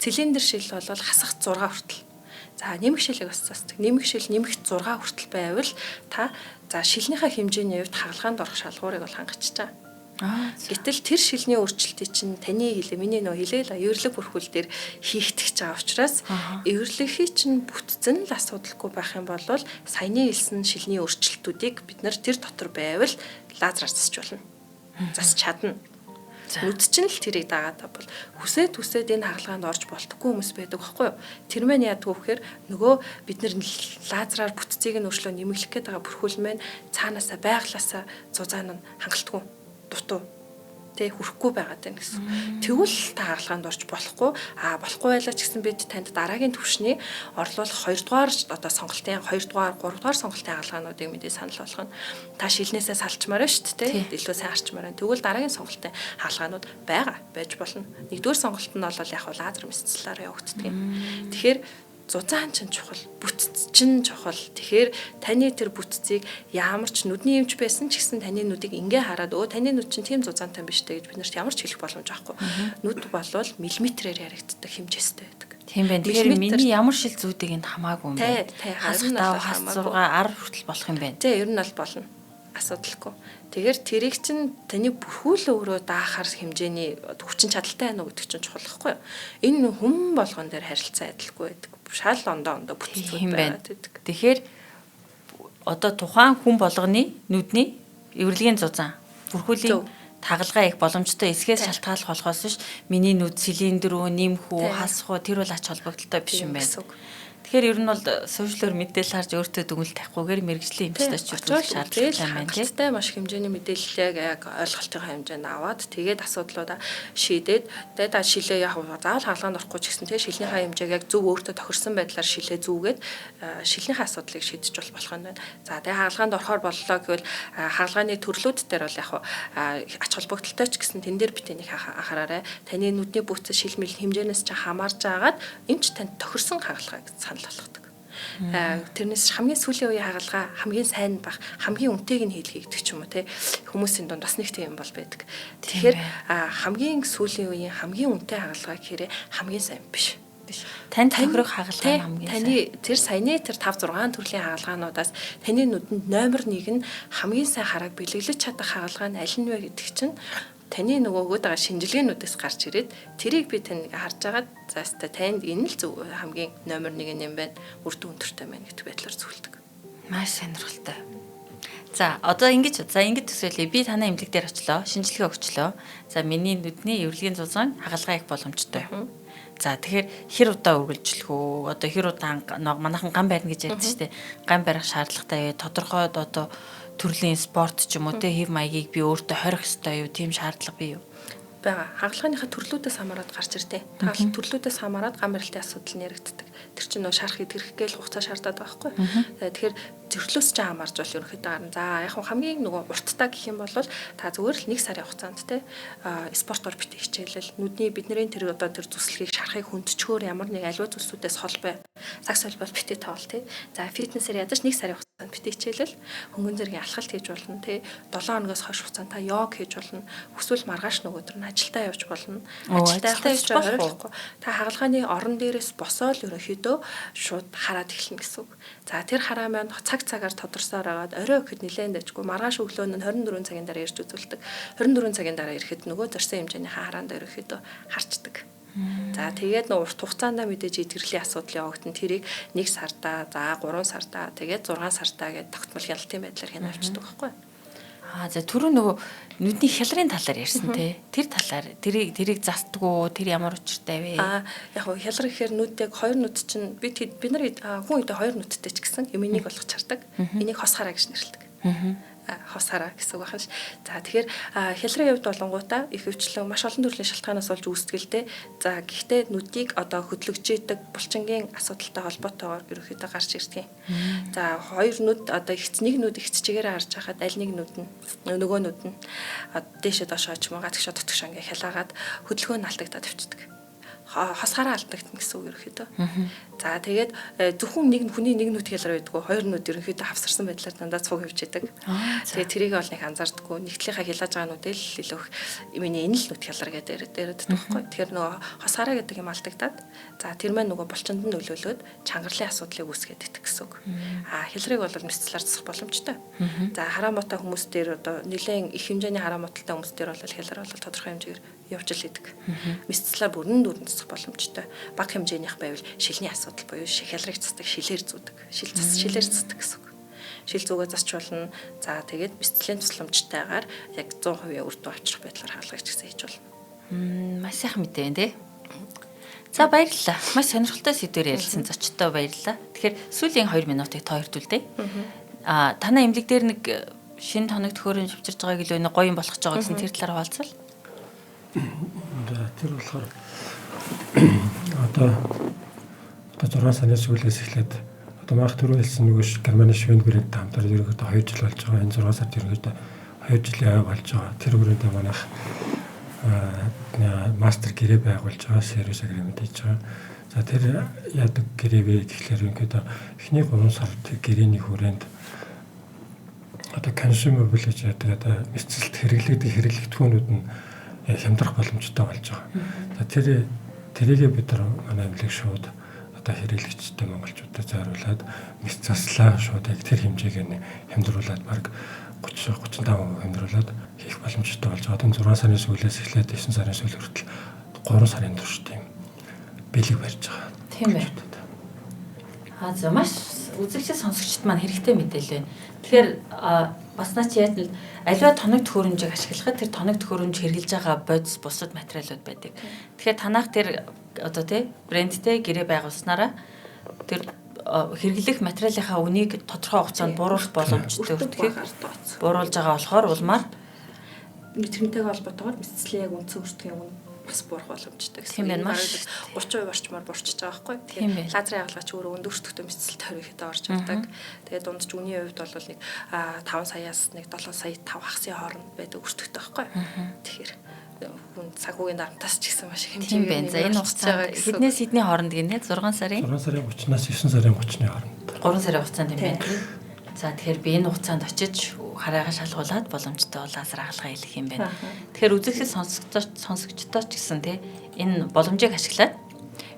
Цилиндр шил бол хасах 6 хүртэл. За нэмэх шилийг бас засдаг. Нэмэх шил нэмэх 6 хүртэл байвал та за шилнийхээ хэмжээний хувьд хаалгаанд орох шалгуурыг бол хангачиж байгаа. Гэтэл тэр шилний өөрчлөлтийг чинь таны хэлээ миний нөө хэлээ л эвэрлэг бүрхүүл дээр хийгдэж байгаа учраас эвэрлэхий чинь бүтцэн л асуудалгүй байх юм бол саяны хэлсэн шилний өөрчлөлтүүдийг бид нар тэр дотор байвал лазераар засч болно. Засч чадна. Нүд чинь л тэрийг дагаад бол хүсээд энэ хагалгаанд орж болтгүй хүмүүс байдаг байхгүй юу? Тэр мэн яадгүй вэхээр нөгөө бид нэр лазераар бүтцийг нь өөрчлөө нэмэгдэх гээд байгаа бүрхүүл мэн цаанаасаа байглаасаа зузаан нь хангалтгүй дутуу хүрэхгүй байгаад байна гэсэн. Тэгвэл та хагалгаанд орж болохгүй болохгүй байлаа ч гэсэн бид танд дараагийн түвшний орлуулах 2 дугаар одоо сонголтын 2 дугаар 3 дугаар сонголтын хагалгаануудыг мэдээ санал болгоно. Та шилнээсээ салчмаар байна шүү дээ. Илүү сайн арчмаар байна. Тэгвэл дараагийн сонголтын хагалгаанууд байж болно. Нэгдүгээр сонголт нь бол яг лазер мэдцлэлээр явагддаг юм. Тэгэхээр зузаан чинь чухал, бүтц чинь чухал. Тэгэхээр таны тэр бүтцийг ямар ч нүдний эмч байсан ч гэсэн таны нүдийг ингээ хараад таны нүд чинь тийм зузаантай биш дээ гэж бид нарт ямар ч хэлэх боломж байхгүй. Нүд болвол миллиметрээр яригддаг хэмжээстэй байдаг. Тийм байна. Тэгэхээр миний ямар шил зүүдийг энд хамаагүй юм байна. Хас 6 10 хүртэл болох юм байна. Ер нь бол болно. Асуудалгүй. Тэгэхээр тэрийг чинь таны бүрхүүл өөрөө даахаар хэмжээний хүчин чадалтай байна уу гэдэг чинь чухал байхгүй юу? Энэ хүм болгон дээр харилцаа адилгүй байдаг. Шал ондоо бүтцүүд байдаг. Тэгэхээр одоо тухайн хүн болгоны нүдний эвэрлэгийн зузаан бүрхүүлийн тагалгаа их боломжтой эсгээс шалтгааллах болохоос биш миний нүд цилиндр үү, нэмэх үү, хасах уу тэр бол ач холбогдолтой биш юм байна. Тэгэхээр ер нь бол сошиалор мэдээлэл харж өөртөө дүгнэлт тавихгүйгээр мэрэгжлийн эмчтэй ч үзүүлэх шаардлагатай байна тийм. Хангалттай маш хэмжээний мэдээллийг яг ойлголтын хэмжээнд аваад тэгээд асуудлуудаа шийдээд тэгээд шилээ яг заавал хаалгаанд орохгүй ч гэсэн тэгээд шилнийхээ хэмжээг яг зөв өөртөө тохирсон байдлаар шилээ зүүгээд шилнийхээ асуудлыг шийдэж болох юм байна. За тэгээд хаалгаанд орохоор боллоо гэвэл хаалгааны төрлүүд дээр бол яг ач холбогдолтой ч гэсэн тэн дээр битэнийг анхаараарай. Таны нүдний бүтц шил мэл хэмжээнээс ч хамаарж агаад эмч танд тохирсон хаалгааг санал болгодог. Тэрнээс хамгийн сүүлийн үеийн хагалгаа хамгийн сайн бах, хамгийн үнэтэйг нь хийлгэе гэдэг ч юм уу те. Хүмүүсийн дунд бас нэг тийм юм бол байдаг. Тэгэхээр хамгийн сүүлийн үеийн хамгийн үнэтэй хагалгаа гэхээр хамгийн сайн биш. Танд тохирох хагалгаа хамгийн сайн. Таны тэр саяны тэр 5 6 төрлийн хагалгаануудаас таны нүдэнд номер 1 нь хамгийн сайн харааг бэлэглэж чадах хагалгаа нь аль нь вэ гэдэг чинь таны нөгөөгөөд байгаа шинжилгээнүүдээс гарч ирээд тэрийг би тань харж агаад заастаа танд энэ л зөв хамгийн номер 1 юм байна. Үр дүн өндөртэй байна гэдэг байдлаар зөвлөдөг. Маш сонирхолтой. За одоо ингэж төсөөлье. Би танай эмнэлэг дээр очлоо, шинжилгээ өгчлөө. За миний нүдний эвэрлэгийн зузаан хагалгаа их боломжтой. За тэгэхээр хэр удаа үргэлжлэх үү? Одоо хэр удаа манайхан ган барина гэж ярьдэн шүү дээ. Ган барих шаардлагатай тодорхой одоо төрлийн спорт ч юм уу те хэв маягийг би өөртөө хорих ёстой юу? Тийм шаардлага бий юу? Бага. Хагалгааныхаа төрлүүдээс хамаарат гарч ирдэ. Таал төрлүүдээс хамаарат ган барилтын асуудал нь яригддаг. Тэр чинь нөө шарах идэрх гээл хугацаа шаардаад байгаа байхгүй. Тэгэхээр зөвлөөс ч хамаарж бол ерөнхийдөө гарна. За яг хамгийн нөгөө урттаа гэх юм бол та зүгээр л 1 сарын хугацаанд те спортоор бит хичээлэл нүдний бидний тэр одоо тэр зүслэгийг шарахыг хөндчгөөр ямар нэг аливаа зүйлсүүдээс хол бай. Цагс бол битээ тоол те. За фитнесээр ядаж 1 сарын хугацаанд бит хичээлэл хөнгөн зэргийн алхалт хийж болно те. 7 хоногоос хойш хугацаанд та йог хийж болно. Хүсвэл маргааш нөгөөдөр нь ажилдаа явж болно. Ажилдаа явж болохгүй. Та хагалгааны орон дээрээс босоод ерөнхийдөө шууд хараад эхэлнэ гэсэн үг. За тэр хараа маань цагаар тодорсоор агаад орой ихэд нэлээд дэжгүй маргааш өглөө нь 24 цагийн дараа ирж үзүүлдэг. 24 цагийн дараа ирэхэд нөгөө зорсон хэмжээний хараанд ерөнхийдөө харцдаг. За тэгээд урт хугацаанд мэдээж идэрхлийн асуудал явагдана. Тэрийг 1 сардаа, за 3 сардаа, тэгээд 6 сардаа гэдэг тогтмол хяналтын байдлаар хэн авчдаг байхгүй. За түрүү нөгөө нүдний хялрын талаар ярьсан те. Тэр талаар тэрийг застдгүү, тэр ямар учиртай вэ? Яг хоо хялар гэхээр нүд яг хоёр нүд чинь бид нар хүн үедээ хоёр нүдтэй ч гэсэн энийг болгож чардаг. Энийг хос хараа гэж нэрлэдэг. Хос хараа гэсэн үг байна ш. За тэгэхээр хялрын хувьд болонгуудаа их хвчлэн маш олон төрлийн шалтгаанаас болж үүсдэг л дээ. За гэхдээ нүдийг одоо хөдлөгжийдэг булчингийн асуудалтай холбоотойгоор ерөнхийдөө гарч ирдэг. За хоёр нүд одоо нэг нүд ихцчгээр харж байхад аль нэг нүд нь нөгөө нүд нь дээшээ доошоо ч юм уу гадагшаа дотгошоо ингээ хялаагаад хөдөлгөөн нь алдагдаад авчдаг. Хос хараа алдагдана гэсэн үг ерөнхийдөө. За тэгээд зөвхөн хүний нэг нүд хялар байдгүй, хоёр нүд ерөнхийдөө хавсарсан байдлаар дандаа цуг хөвж идэг. Тэгээд тэрийг бол нэг анзаардаггүй. Нэгтлийнхаа хялааж байгаа нүдэл илүү их миний энэ л нүд хялар гэдэг яриад байхгүй. Тэгэхээр нөгөө хос хараа гэдэг юм алдагдаад за тэр маань нөгөө булчинд нь нөлөөлөөд чангарлын асуудлыг үүсгээд идэх гэсэн үг. Хялрыг бол мэдцлээр засах боломжтой. За хараа муутай хүмүүс дээр одоо нэлээд их хэмжээний хараа муудалтай хүмүүс дээр бол хялар бол тодорхой хэмжээгээр явж л идэг. Мэдцлээр бүрэн дүүрэн засах боломжтой. Бага хэмжээнийх байвал шилний асуудал буюу хялрыг засдаг, шилээр зүүдэг. Шилээр засдаг гэсэн үг. шил зүгээ засч болно. За тэгээд бэлтгэлийн тусламжтайгаар яг 100% үр дүн авчрах байдлаар хаалгаж гэсэн хийж болно. Маш сайхан мэдээ байна те. За баярлалаа. Маш сонирхолтой сэдвээр ярилцсан зочдтой баярлалаа. Тэгэхээр сүүлийн 2 минутыг тойрдуулъя. Танай эмнэлэг дээр нэг шинэ тоног төхөөрөмж авчирж байгааг илүү нэг гоё юм болох гэж байгаа гэсэн тэр талаар хаалцвал. Тэр болохоор одоо 6 сарын сүүлээс эхлээд одоо маах түрүү хэлсэн нөгөө Германы Швейцарт хамтар ерөөдөө 2 жил болж байгаа. Энэ 6 сард ерөөдөө 2 жилийн ай болж байгаа. Тэр хүрээндээ манайх мастер гэрээ байгуулж байгаа, сервис агримент хийж байгаа. За тэр яадаг гэрээ гэхлээр ингээд эхний 3 сард тэр гэрээний хүрээнд одоо consumable гэж яадаг одоо эцэлт хэрэглэгдэх хэрэглэгдэхүүнүүд нь хямдрах боломжтой болж байгаа. За тэрийгээ бид нар манай эмнэлэг шууд одоо хэрэглэгчтэй монголчуудад зориулаад мэс заслаа шууд яг тэр хэмжээг нь хямдруулад баг 30-35% хямдруулад хийх боломжтой болж байгаа. Энэ 6 сарын сүүлээс эхлээд 9 сарын сүүл хүртэл 3 сарын турш тийм бэлэг барьж байгаа. Тийм байна. За маш үзэгчд сонсогчд маань хэрэгтэй мэдээлэл байна. Тэгэхээр бас наа чи яаж аливаа тоног төхөөрөмжийг ашиглахад тэр тоног төхөөрөмж хэрэгжилж байгаа бодис бусад материалууд байдаг. Тэгэхээр танах тэр одоо тий брендтэй гэрээ байгуулснараа тэр хэрэглэх материалынхаа үнийг тодорхой хугацаанд бууруулах боломжтой үртгэх бууруулж байгаа болохоор улмаар тэрнтэйгээ холбоотойгоор мэдцлийн яг үндсэн үртгэхийн үн бас буурах боломжтой гэсэн. Тийм байна. Маш 30% орчмоор буурчиж байгаа байхгүй. Тэгэхээр лазерын агуулгач өөрөө өндөр өртөгтэй мэдцэлтэй өргөхэд орж ирдэг. Тэгээд дунд ч үний хувьд бол нэг 5 саяас нэг 7 сая 5 хагсын хооронд байдаг өртөгтэй байхгүй. Тэгэхээр хүн цагуугийн дарамтаас ч гэсэн маш хэмжээгээр байна. За энэ хугацаанд хэднээс хэдний хооронд гинэ 6 сарын 30-наас 9 сарын 30-ны хооронд. 3 сарын хугацаанд юм байна. За тэгэхээр би энэ хугацаанд очиж хараагаа шалгуулад боломжтой бол лазер хаалгаа хийх юм байна. Тэгэхээр үзэгчд сонсогчдоо ч гэсэн тий энэ боломжийг ашиглаад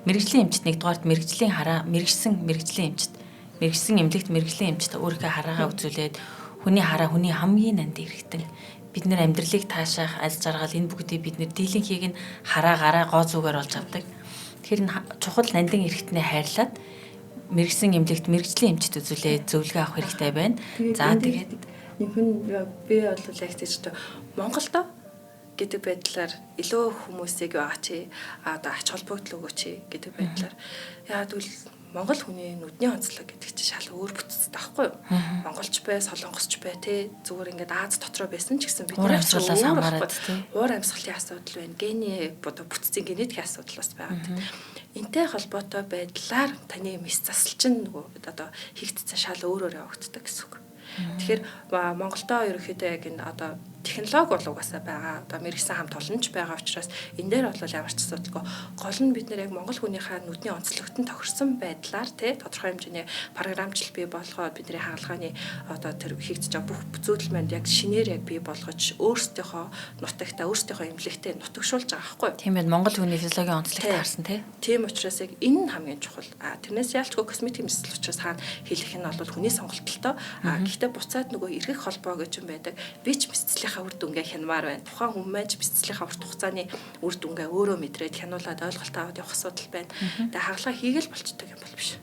мэрэгжлийн эмчт нэгдүгээрт мэрэгжлийн хараа мэрэгсэн мэрэгжлийн эмчт мэрэгсэн эмнэлэгт мэрэгжлийн эмчт өөрийнхөө хараагаа үзүүлээд хүний хараа хүний хамгийн нанд эргэтэн бид нэр амьдралыг таашаах аль жаргал энэ бүгдийг бид нэр дийлэнхийг нь хараа гараа гоо зүгээр болж авдаг. Тэгэхээр чухал нандин эргэтнээ хайрлаад мэрэгсэн эмнэлэгт мэрэгжлийн эмчт үзүүлээд зөвлөгөө авах хэрэгтэй байна. За тэгээд нөхөн би бол яг тийч Монголд гэдэг байдлаар илүү хүмүүсийг байгаа чи одоо ач холбогдол өгөөч гэдэг байдлаар яагаад гэвэл Монгол хүний нүдний онцлог гэдэг чинь шал өөр бүтцтэй байхгүй юу? Монголч бай, солонгосч бай те зүгээр ингээд Аз дотроо байсан ч гэсэн бид уур амьсгалаас хамаарат те уур амьсгалын асуудал байна, гений бүтцийн генетикийн асуудал бас байгаа те. Энтэй холбоотой байдлаар таны мэс засал чинь нөгөө одоо хийгдсэн шал өөрөөр явагддаг гэсэн үг. Тэгэхээр Монголдоо ерөөхдөө яг энэ одоо технологи бол угаасаа байгаа. Одоо мэрэгсэн хамт олонч байгаа учраас энэ дээр бол ямар ч асуудалгүй. Гол нь бид нэр яг монгол хүнийхээ нүдний онцлогт нь тохирсон байдлаар тодорхой хэмжээний програмчлал бий болгоод бидний хаалгааны одоо тэр хийгдэж байгаа бүх зүйдэл манд яг шинээр яг бий болгож өөрсдийнхөө нутагтаа өөрсдийнхөө эмнэлэгтээ нутагшуулж байгаа байхгүй. Тийм байна. Монгол хүний физиологийн онцлогт таарсан тий. Тийм учраас яг энэ нь хамгийн чухал. Тэрнээс ялчгүй косметик мэдсэл учраас хаана хэлэх нь бол хүний сонголтолтой. Гэхдээ буцаад нөгөө эргэх холбоо гэж юм байдаг. Би ч мэдсэлийнхаа үр дүнгээ хянамаар байна. Тухайн хүн маань ч мэдсэлийнхаа урт хугацааны үр дүнгээ өөрөө мэдрээд хянуулаад ойлголт аваад явах асуудал байна. Тэгээ хаалгаа хийгээл болчдөг юм бол биш.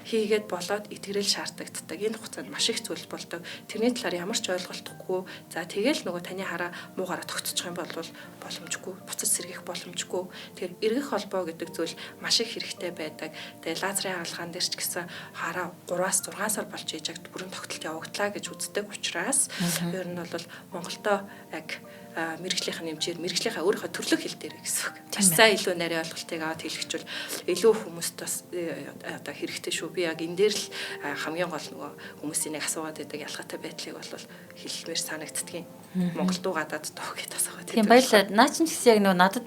Хийгээд болоод итгэрэл шаардагддаг. Энэ хугацаанд маш их зүйл болдог. Тэрний талаар ямар ч ойлголтгүй. За тэгэл нөгөө таны хараа муугаараа тогтчих юм бол боломжгүй. Буцаж сэргийх боломжгүй. Тэгэхээр эргэх холбоо гэдэг зүйл маш их хэрэгтэй байдаг. Тэгээ лазерын хаалгаан дээр ч гэсэн хараа 3-аас 6 сар болж ижиг бүрэн тогтолт явагдлаа гэж үздэг учраас ер нь бол Монголдо яг мэрэгжлийнх нь хэмжээр мэрэгжлийнхаа өөрийнхөө төрлөх хэл дээр гэсэн үг. Сайн илүү нарийн ойлголтыг аваад хэлэхжүүл илүү хүмүүст бас одоо хэрэгтэй шүү. Би яг энэ дээр л хамгийн гол нөгөө хүмүүсийн нэг асуугаад байдаг ялгаатай байдлыг бол хэлмээр санагддгийн. Монгол дуу гадаад дуу гэдээ асуугаад байдаг. Тийм баярлалаа. Наа чинь гэсэн яг нөгөө надад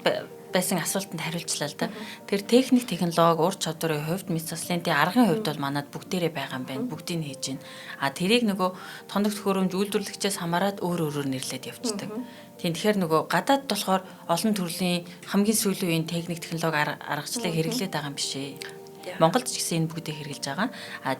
байсан асуултанд хариулчлаа л да. Тэр техник, технологи, ур чадварын хувьд, мэс заслын аргын хувьд бол манад бүгдээрээ байгаа юм байна. Бүгдийг нь хийж байна. Тэрийг нөгөө тоног төхөөрөмж үйлдвэрлэгчээс хамаарат өөр нэрлээд явцдаг. Тийм тэгэхээр нөгөө гадаад болохоор олон төрлийн хамгийн сүүлийн үеийн техник, технологи аргачлалыг хэрэглээд байгаа юм биш ээ. Монголд ч гэсэн энэ бүгдийг хэрэгжилж байгаа.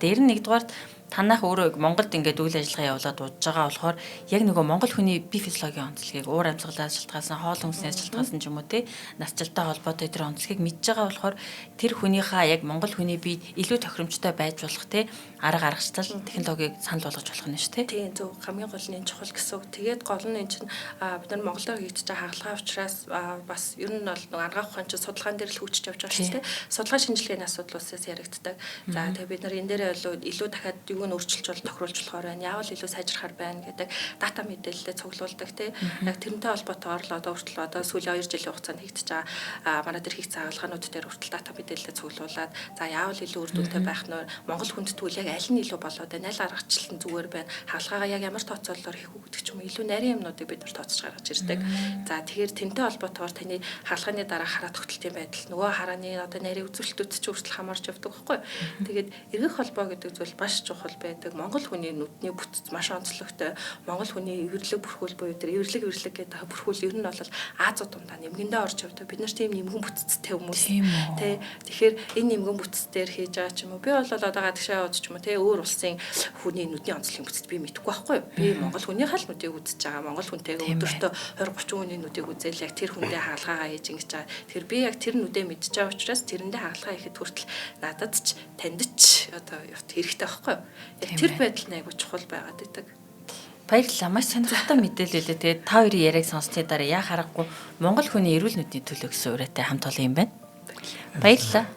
Дээр нь нэгдүгээрт Танах өөрөө Монголд ингээд үйл ажиллагаа явуулаад удаж байгаа болохоор яг нөгөө монгол хүний бие физиологийн онцлогийг уур амьсгалаас шалтгаалсан, хоол хүнснээс шалтгаалсан ч юм уу те насжилттай холбоотой тэр онцлогийг мэдж байгаа болохоор тэр хүнийхээ яг монгол хүний бие илүү тохиромжтой байж болох те арга аргачлал технологиг санал болгож болох нь шүү те. Тийм зөв хамгийн гол нь чухал гэсэн үг. Тэгээд гол нь энэ чинь бид нар Монголоор хийгдэж байгаа хаалгаа учраас бас ер нь бол нөгөө арга ухаан чинь судалгаан дээр л хөгжиж явж байгаа шүү те. Судалгаа шинжилгээний асуудал улсаас яригддаг. За тэгээд бид нар энэ дээрээ илүү дахиад юуг нь өөрчилж бол тохируулж болохоор байна. Яавал илүү сайжрахаар байна гэдэг дата мэдээлэлээ цуглуулдаг те. Яг тэрнтэй холбоотойгоор л одоо хүртэл одоо сүүлийн 2 жилийн хугацаанд хийгдэж байгаа манай тэр хийгдсэн агуулгынууд дээр хүртэл дата мэдээлэлээ цуглуулад за яавал илүү үр дүнтэй байх нь Монгол хүндэт үйл яг аль нь илүү болоод байна, аль аргачлал нь зүгээр байна. Хаалгаагаа яг ямар тооцоололоор хийх үү гэдэг ч юм уу илүү нарийн юмнуудыг бид нар тооцож гаргаж ирдэг. За тэгэхээр тэнтэй холбоотойгоор таны хаалганы дараа хараа тогтолтын байдал нөгөө харааны одоо нарийн үзүүлэлтүүд ч хүртэл хамаарч явдаг байхгүй. Тэгээд эргэх холбоо гэдэг зүйл маш чухал байдаг. Монгол хүний нүдний бүтц маш онцлогтой. Монгол хүний эвэрлэг бүрхүүл буюу тэр эвэрлэг гэдэг бүрхүүл ер нь бол Азууд дундаа нэмгэндээ орж явдаг. Бид нар тийм нэмгэн бүтцтэй хүмүүс. Тэ тэгэхээр энэ нэмгэн бүтцээр хийж байгаа ч юм уу. Би бол одоо гадагшаа явж ч юм уу тэ өөр улсын хүний нүдний онцлогийн бүтцэд би мэдэхгүй байхгүй юу. Би монгол хүнийхээ л нүдийг үзэж байгаа. Монгол хүнтэйгээ өдөртөө 20-30 хүний нүдийг үзэл яг тэр хүндээ хаалгаагаа хийж ингэж байгаа. Тэгэхээр би яг тэр нүдээ мэдж байгаа учраас тэрэндээ хаалгаа хийхэд хүртэл надад ч танд ч одоо хэрэгтэй байхгүй юу. Яг тэр байдал нь айгуу чухал байгаад байдаг. Баярлалаа. Маш сонирхолтой мэдээлэл үлээ. Тэгээд та хоёрын яриаг сонсны дараа яа харахгүй монгол хүний эрүүл мэндийн төлөө гэсэн ураатай хамт олон юм байна. Баярлалаа.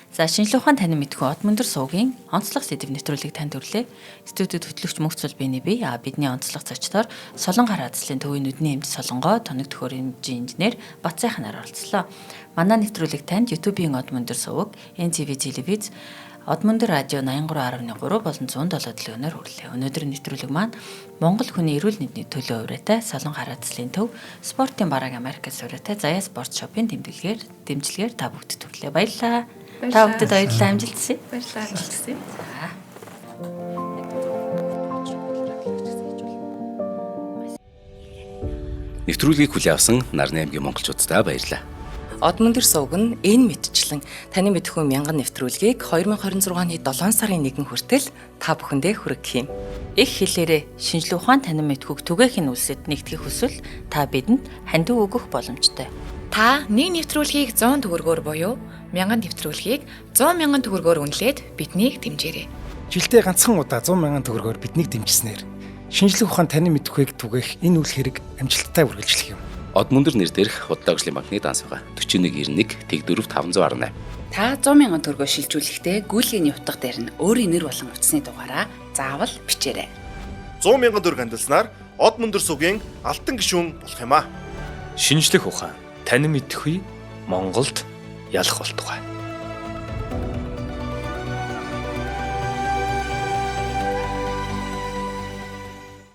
За шинжлэх ухаан танин мэдхүү Од Мөндөр суугийн онцлог сэдв нэвтрүүлгийг танд өрлөө. Студид хөтлөгч Мөнхцөл биений бие бидний онцлог зочдоор Солон гар азлын төвийн нүдний эмч Солонгоо тоног төхөөрөмжийн инженер Батсайхан оролцлоо. Манай нэвтрүүлэг танд YouTube-ийн Од Мөндөр суваг, NTV телевиз, Од Мөндөр радио 83.3 болон 107 төлөөнөөр хүрлээ. Өнөөдрийн нэвтрүүлэг маань Монгол хүний эрүүл мэндийн төлөө ураатай Солон гар азлын төв спортын бараг Америкээс ураатай Заяа спорт шопын дэмжлэгээр та бүгд төрлөө. Баярлалаа. Та бүхэнд баярлалаа, амжилт хүсье. Баярлалаа, амжилт хүсье. Нэвтрүүлгийг хүлээн авсан Нарны аймгийн монголчуудтай баярлалаа. Од Мөндөр суваг нь энэ мэдчлэн таны мэдхүү мянган нэвтрүүлгийг 2026 оны 7 сарын 1 хүртэл та бүхэндээ хүргэх юм. Их хэлээрээ шинжлэх ухаан танин мэдхүүг түгээхийн үлсэд нэгтгэх хүсвэл та бидэнд хандив өгөх боломжтой. Та нэг нэвтрүүлгийг 100 төгрөгөөр буюу 1000 нэвтрүүлгийг 100 мянган төгрөгөөр үнэлээд биднийг дэмжээрэй. Жилдээ ганцхан удаа 100 мянган төгрөгөөр биднийг дэмжснээр шинжлэх ухаан танин мэдхүйг түгээх энэ үйл хэрэг амжилттай үргэлжлэх юм. Од Мөндөр нэр дээрх Худалдаажлын банкны данс байгаа 4191 Тэг 4 518. Та 100 мянган төгрөгөөр шилжүүлэхдээ гүйцэтгэлийн утга дээр нь өөрийн нэр болон утасны дугаараа заавал бичээрэй. 100 мянган төгрөг хандалснаар Од Мөндөр сувгийн алтан гишүүн болох юм а. Шинжлэх ухаан танин мэдхгүй Монголд ялах болтугай.